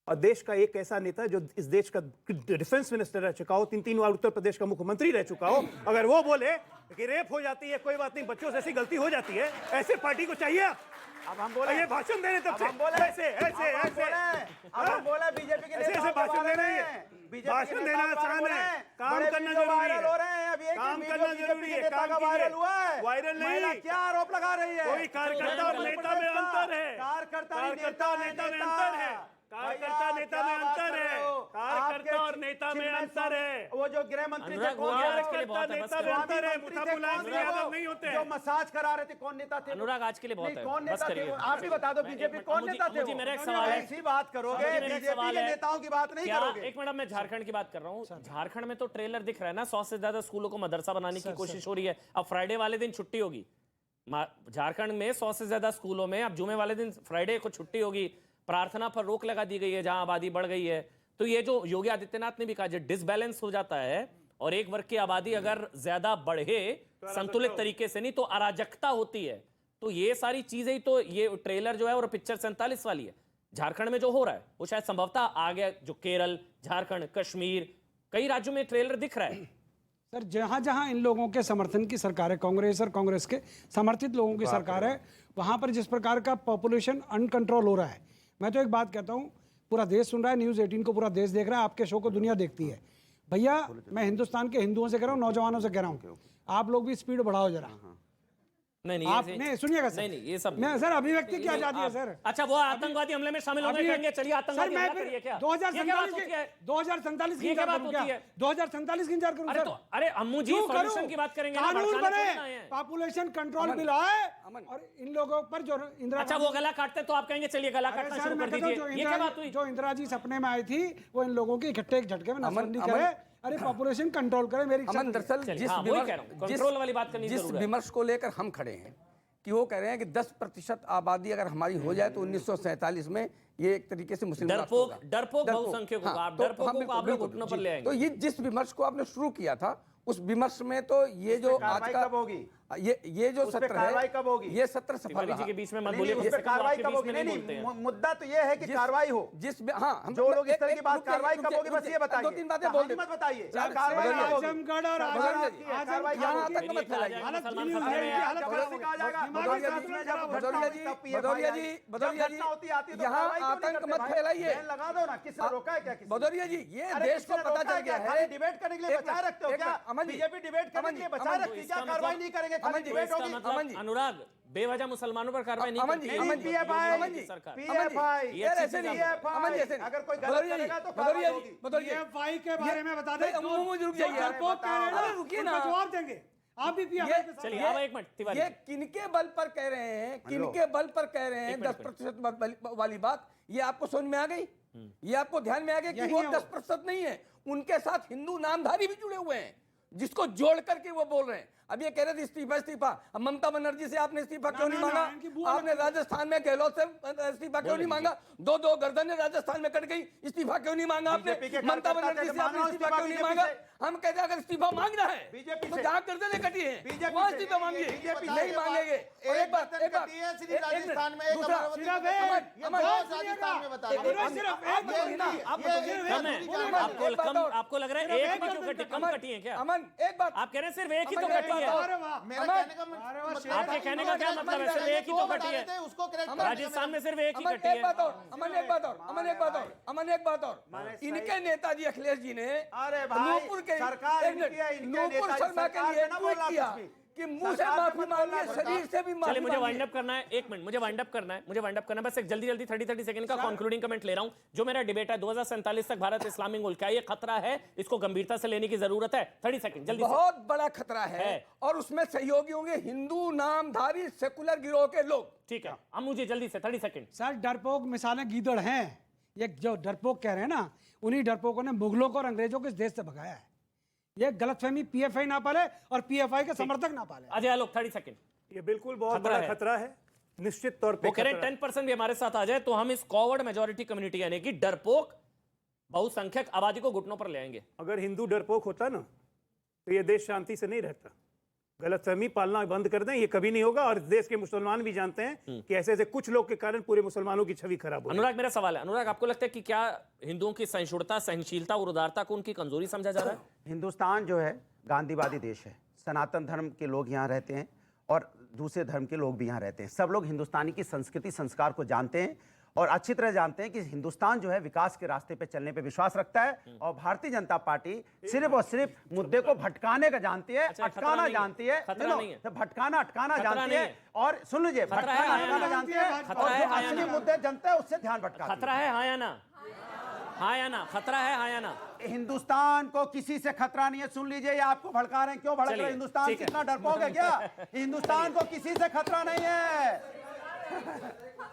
और देश का एक ऐसा नेता जो इस देश का डिफेंस मिनिस्टर रह चुका हो, 3 बार उत्तर प्रदेश का मुख्यमंत्री रह चुका हो, अगर वो बोले कि रेप हो जाती है, कोई बात नहीं, बच्चों से ऐसी गलती हो जाती है, ऐसे पार्टी को चाहिए? अब हम बोले, ये भाषण दे रहे तब अब से हम बोले, ऐसे ऐसे अब हम ऐसे बोले, अब हम बोले बीजेपी के ऐसे नेताओं ऐसे के भाषण बारे दे रहे में। हैं। बीजेपी भाषण के देना नेताओं के आसान बारे है, में काम बड़े करना वीडियो जरूरी वायरल हो है। रहे हैं। अभी एक काम वीडियो करना बीजेपी जरूरी के है, नेता काम का वायरल कीजिए। हुआ है। वायरल नहीं। महिला क्या आरोप लगा रही है? कोई कार्यकर्ता और नेता में अंतर है। कार्यकर्ता नहीं, कार्यकर्ता और नेता में अंतर है। कार्यकर्ता नेता में अंतर है। कार्यकर्ता और नेता में अंतर है। वो जो गृह मंत्री थे, अनुराग, कौन वो थे? आज के लिए बहुत है, बस नेता में करिए। अंतर है। मंत्री मुथा थे, मुलायम कौन सिंह थे यादव वो? नहीं होते। जो मसाज करा रहे थे, कौन नेता थे? अनुराग, आज के लिए बहुत नहीं, है, कौन बस नेता थे? करिए। आप ही बता दो, बीजेपी कौन नेता थे? मुझे मेरा एक वो? सवाल है। ऐसी बात करोगे, मेरा एक बीजेपी सवाल के है। नेताओं की बात नहीं क्या करोगे। एक मिनट, मैं झारखंड की बात कर रहा हूँ। झारखंड में तो ट्रेलर दिख रहा है ना, 100 से ज्यादा स्कूलों को मदरसा बनाने की कोशिश हो रही है। अब फ्राइडे वाले दिन छुट्टी होगी झारखंड में, 100 से ज्यादा स्कूलों में। अब जुमे वाले दिन फ्राइडे को छुट्टी होगी, प्रार्थना पर रोक लगा दी गई है जहां आबादी बढ़ गई है। तो ये जो योगी आदित्यनाथ ने भी कहा, जो डिसबैलेंस हो जाता है और एक वर्ग की आबादी अगर ज्यादा बढ़े संतुलित तरीके से, नहीं तो अराजकता होती है। तो ये सारी चीजें ही तो, ये ट्रेलर जो है और पिक्चर 47 वाली है। झारखंड में जो हो रहा है वो शायद संभवतः आगे जो केरल, झारखंड, कश्मीर, कई राज्यों में ट्रेलर दिख रहा है। सर, जहां जहां इन लोगों के समर्थन की सरकार है, कांग्रेस और कांग्रेस के समर्थित लोगों की सरकार है, वहां पर जिस प्रकार का पॉपुलेशन अनकंट्रोल हो रहा है, मैं तो एक बात कहता हूं, पूरा देश सुन रहा है, न्यूज़ 18 को पूरा देश देख रहा है, आपके शो को दुनिया देखती है। भैया, मैं हिंदुस्तान के हिंदुओं से कह रहा हूँ, नौजवानों से कह रहा हूँ, आप लोग भी स्पीड बढ़ाओ जरा। नहीं, आपने सुनिएगा सर, नहीं, ये सब मैं सर, अभिव्यक्ति की आजादी है सर। अच्छा, वो आतंकवादी हमले में शामिल होंगे, कहेंगे चलिए आतंकवादी हमला करिए क्या? 2047 की इंतजार करूं क्या? 2047 की इंतजार करूं अरे सर? तो, अरे अम्मू जी क्यों सॉल्यूशन करूं? की बात करेंगे ना, कानून भड़काने बने, थोड़ी ना आए हैं। पॉपुलेशन कंट्रोल बिल आए और इन लोगों पर जो इंदिरा अच्छा, वो गला काटते तो आप कहेंगे चलिए गला अरे काटना सर, शुरू मैं कर कहता हूं, दीजिए। ये क्या बात हुई? जो इंदिरा जी सपने में आई थी, वो इन लोगों की इकट्ठे एक झटके में नसबंदी करे, अरे पॉपुलेशन कंट्रोल करे। मेरी इच्छा अमन, नहीं है। दरअसल चलिए, जिस हाँ, वही कह रहा हूं, कंट्रोल वाली बात करनी जिस जरूर है। विमर्श को लेकर हम खड़े हैं कि वो कह रहे हैं कि 10% आबादी अगर हमारी हो जाए तो 1947 में ये एक तरीके से मुस्लिम राष्ट्र होगा। डरपोक बहुसंख्यकों को, आप तो डरपोकों हम को आप लोग बिल्कुल, घुटनों पर जी। ले आएंगे। तो ये जिस विमर्श को आपने शुरू किया था, उस विमर्श में तो ये जो आज कार्रवाई का कब होगी? ये जो उस पे सत्र कार्रवाई है, कब होगी? ये सत्र सफल तिवारी जी रहा। के बीच में मत नहीं, बोलिए, उस कम पे से कम कार्रवाई आपके कब बीच होगी? में नहीं, बोलते हैं। मुद्दा तो ये है कि कार्रवाई हो। हाँ, जो लोग इस तरह की बात कार्रवाई कब होगी, बस ये बताइए। 2-3 बातें बोल कहानी मत बताइए। चार- कार्रवाई बदलिए। कब होगी? आजमगढ़ और कार्रवाई कब यहाँ होगी? तक मत फैलाइए। हालत सलमान गिरी खान हुई है, है। हालत जबरदस्ती कहा जाएगा। भदौरिया जब जी, घटना भदौरिया होती जी, तब ये भदौरिया भाई, जी, जब भदौरिया घटना होती आती है तो यहाँ कार्रवाई क्यों नहीं आतंक करते मत भाई? फैलाइए। बैन लगा दो ना, किसने रोका है क्या? किसी ने? भदौरिया जी, ये अरे देश को किसने पता रोका चल गया खाली है। डिबेट करने के लिए एक बचाए रखते हो मिनट, क्या? अमन जी, बीजेपी डिबेट करने अमन के लिए जी, बचाए अमन जी, रखती है इसका क्या? मतलब- कार्रवाई नहीं करेंगे, अमन जी, तो इसका अमन मतलब जी, अनुराग बेवजह मुसलमानों पर कार्रवाई नहीं अमन जी, करती अमन जी, PFI, सरकार। PFI, यार ऐसे नहीं, अमन जी ऐसे नहीं। अगर कोई गलत भदौरिया जी, करेगा तो भदौरिया कार्रवाई जी, होगी। भदौरिया जी। PFI के बारे में बता दें। नहीं, मुझे रुक जाइए यार। डरपोक कह रहे हैं ना, अरे रुकिए उनका ना। जवाब देंगे। आप भी PFI के साथ चलिए अब एक मिनट तिवारी ये किनके बल पर कह रहे हैं, किनके बल पर कह रहे हैं 10% वाली बात, ये आपको समझ में आ गई? ये आपको ध्यान में आ गया कि यही वो है वो। 10% नहीं है, उनके साथ हिंदू नामधारी भी जुड़े हुए हैं, जिसको जोड़ करके वो बोल रहे हैं। अब ये कह रहे थे इस्तीफा इस्तीफा, अब ममता बनर्जी से आपने इस्तीफा क्यों नहीं मांगा? इनकी बुआ आपने राजस्थान में गहलोत से इस्तीफा क्यों नहीं मांगा? दो गर्दनें राजस्थान में कट गई, इस्तीफा क्यों नहीं मांगा आपने? बीजेपी के ममता कार्यकर्ता बनर्जी थे, से आपने मांगो इस्तीफा क्यों नहीं बीजेपी मांगा? से। हम कहते हैं अगर इस्तीफा मांगना है बीजेपी तो से। जहाँ गर्दनें कटी है बीजेपी वहाँ से। इस्तीफा मांगिए, बीजेपी से। नहीं मांगेंगे। और एक बात, एक बात, राजस्थान में एक दूसरा, अमरावती सिर्फ में एक, ये अमन, बहुत राजस्थान में बता एक- रहे एक- हैं। सिर्फ आप एक बताइए ना, आप ये- बताइए। ये- कम है आपको लग रहा है एक ही तो कटी कम कटी है क्या? अमन एक बात, आप कह रहे हैं सिर्फ एक ही तो अमन, एक कटी बात है। और। अरे वाह। मेरा अमन, कहने का मतलब आपके कहने का क्या मतलब है? सिर्फ एक ही तो कटी है। उसको करेक्ट राजस्थान में सिर्फ एक ही अमन कटी एक है। बात और, अमन एक बात और, अमन एक बात और, अमन एक बात और, इनके नेताजी अखिलेश जी ने अरे भाई, नूपुर के सरकार एक मिनट, इनकी है, इनके नूपुर नेताजी शर्मा के सरकार लिए में ना ट्वीट बोला किया कुछ भी। कि मुंह से सरकार में माफी मत मांगिए, बोलना, शरीर से भी माफी चलिए मुझे वाइंड मांगिए। अप करना है, एक मिनट मुझे वाइंड अप करना है, मुझे वाइंड अप करना है, बस एक जल्दी 30 सेकंड का कंक्लूडिंग कमेंट ले रहा हूं। जो मेरा डिबेट है 2047 तक भारत इस्लामिक मुल्क, क्या ये खतरा है? इसको गंभीरता से लेने की जरूरत है। 30 सेकंड जल्दी से। बहुत बड़ा खतरा है है। और उसमें सहयोगी होंगे हिंदू नामधारी सेकुलर गिरोह के लोग। ठीक है, अब मुझे जल्दी से 30 सेकंड। सर डरपोक मिसालें गीदड़ हैं। ये जो डरपोक कह रहे हैं ना, उन्हीं डरपोकों ने मुगलों को और अंग्रेजों को इस देश से भगाया है। ये गलतफहमी PFI ना पाले और PFI के समर्थक ना पाले। अजय आलोक 30 सेकंड। ये बिल्कुल बहुत खतरा बड़ा है। खतरा है, निश्चित तौर पे वो कह रहे खतरा है। 10% भी हमारे साथ आ जाए तो हम इस कॉवर्ड मेजोरिटी कम्युनिटी यानी कि डरपोक बहुसंख्यक आबादी को घुटनों पर ले आएंगे। अगर हिंदू डरपोक होता ना तो ये देश शांति से नहीं रहता। गलतफहमी पालना बंद कर दें, ये कभी नहीं होगा। और देश के मुसलमान भी जानते हैं कि ऐसे ऐसे कुछ लोग के कारण पूरे मुसलमानों की छवि खराब हो रही है। अनुराग मेरा सवाल है, अनुराग आपको लगता है कि क्या हिंदुओं की सहिष्णुता, सहनशीलता और उदारता को उनकी कमजोरी समझा जा रहा है? हिंदुस्तान जो है गांधीवादी देश है। सनातन धर्म के लोग यहाँ रहते हैं और दूसरे धर्म के लोग भी यहाँ रहते हैं। सब लोग हिंदुस्तानी की संस्कृति संस्कार को जानते हैं और अच्छी तरह जानते हैं कि हिंदुस्तान जो है विकास के रास्ते पे चलने पे विश्वास रखता है। और भारतीय जनता पार्टी सिर्फ और सिर्फ मुद्दे को भटकाने का जानती है, अच्छा, खतरा अटकाना नहीं है। जानती है। खतरा नहीं है। तो भटकाना अटकाना खतरा जानती नहीं है। है। और सुन लीजिए, खतरा है, भटकाना हाँ या अटकाना ना? जानती है खतरा और है, जो हाँ या असली ना? मुद्दे जनता है उससे ध्यान भटकाती खतरा है हाँ या ना? हाँ या ना? खतरा है हाँ या ना? हिंदुस्तान को किसी से खतरा नहीं है। सुन लीजिए, ये आपको भड़का रहे हैं, क्यों भड़क रहे चलिए, हैं? हिंदुस्तान ठीक है। कितना डरपोक है क्या? हिंदुस्तान को किसी से खतरा नहीं है।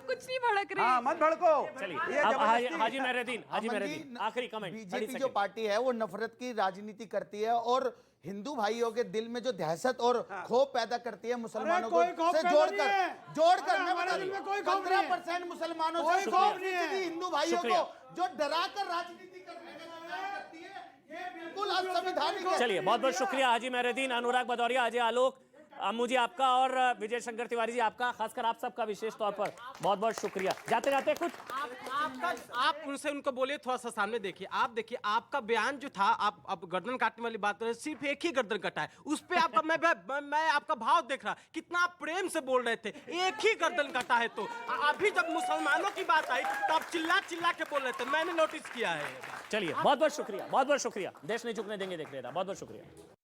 कुछ नहीं भड़क रहे। हाँ, मत भड़को। चलिए ये अब जबरदस्ती- हाजी मेहरुद्दीन, हाजी अमन जी, मेहरुद्दीन आखिरी कमेंट। 30 बीजेपी जो सेकंड। पार्टी है वो नफरत की राजनीति करती है और हिंदू भाइयों के दिल में जो दहशत और खौफ पैदा करती है मुसलमानों को कोई खौफ से पैदा नहीं है। जोड़कर अरे मैं हमारे बता दिल दूं, में कोई खौफ नहीं है। 15% मुसलमानों कोई से खौफ नहीं है। सिर्फ हिंदू भाइयों शुक्रिया। को जो डराकर राजनीति करने का प्रयास करती है, ये बिल्कुल असंवैधानिक है। चलिए बहुत बहुत शुक्रिया हाजी मेहरुद्दीन, अनुराग भदौरिया, अजय आलोक, अम्मू जी आपका और विजय शंकर तिवारी जी आपका, खासकर आप सबका विशेष तौर पर बहुत बहुत शुक्रिया। जाते जाते कुछ आप उनसे उनको बोलिए, थोड़ा सा सामने देखिए। आप देखिए, आपका बयान जो था, आप गर्दन काटने वाली बात कर रहे हैं, सिर्फ एक ही गर्दन कटा है। उस पे आपका मैं आपका भाव देख रहा, कितना आप प्रेम से बोल रहे थे। एक ही गर्दन कटा है तो अभी जब मुसलमानों की बात आई तो आप चिल्ला चिल्ला के बोल रहे थे, मैंने नोटिस किया है। चलिए बहुत बहुत शुक्रिया, बहुत बहुत शुक्रिया। देश नहीं झुकने देंगे देख लेना, बहुत बहुत शुक्रिया।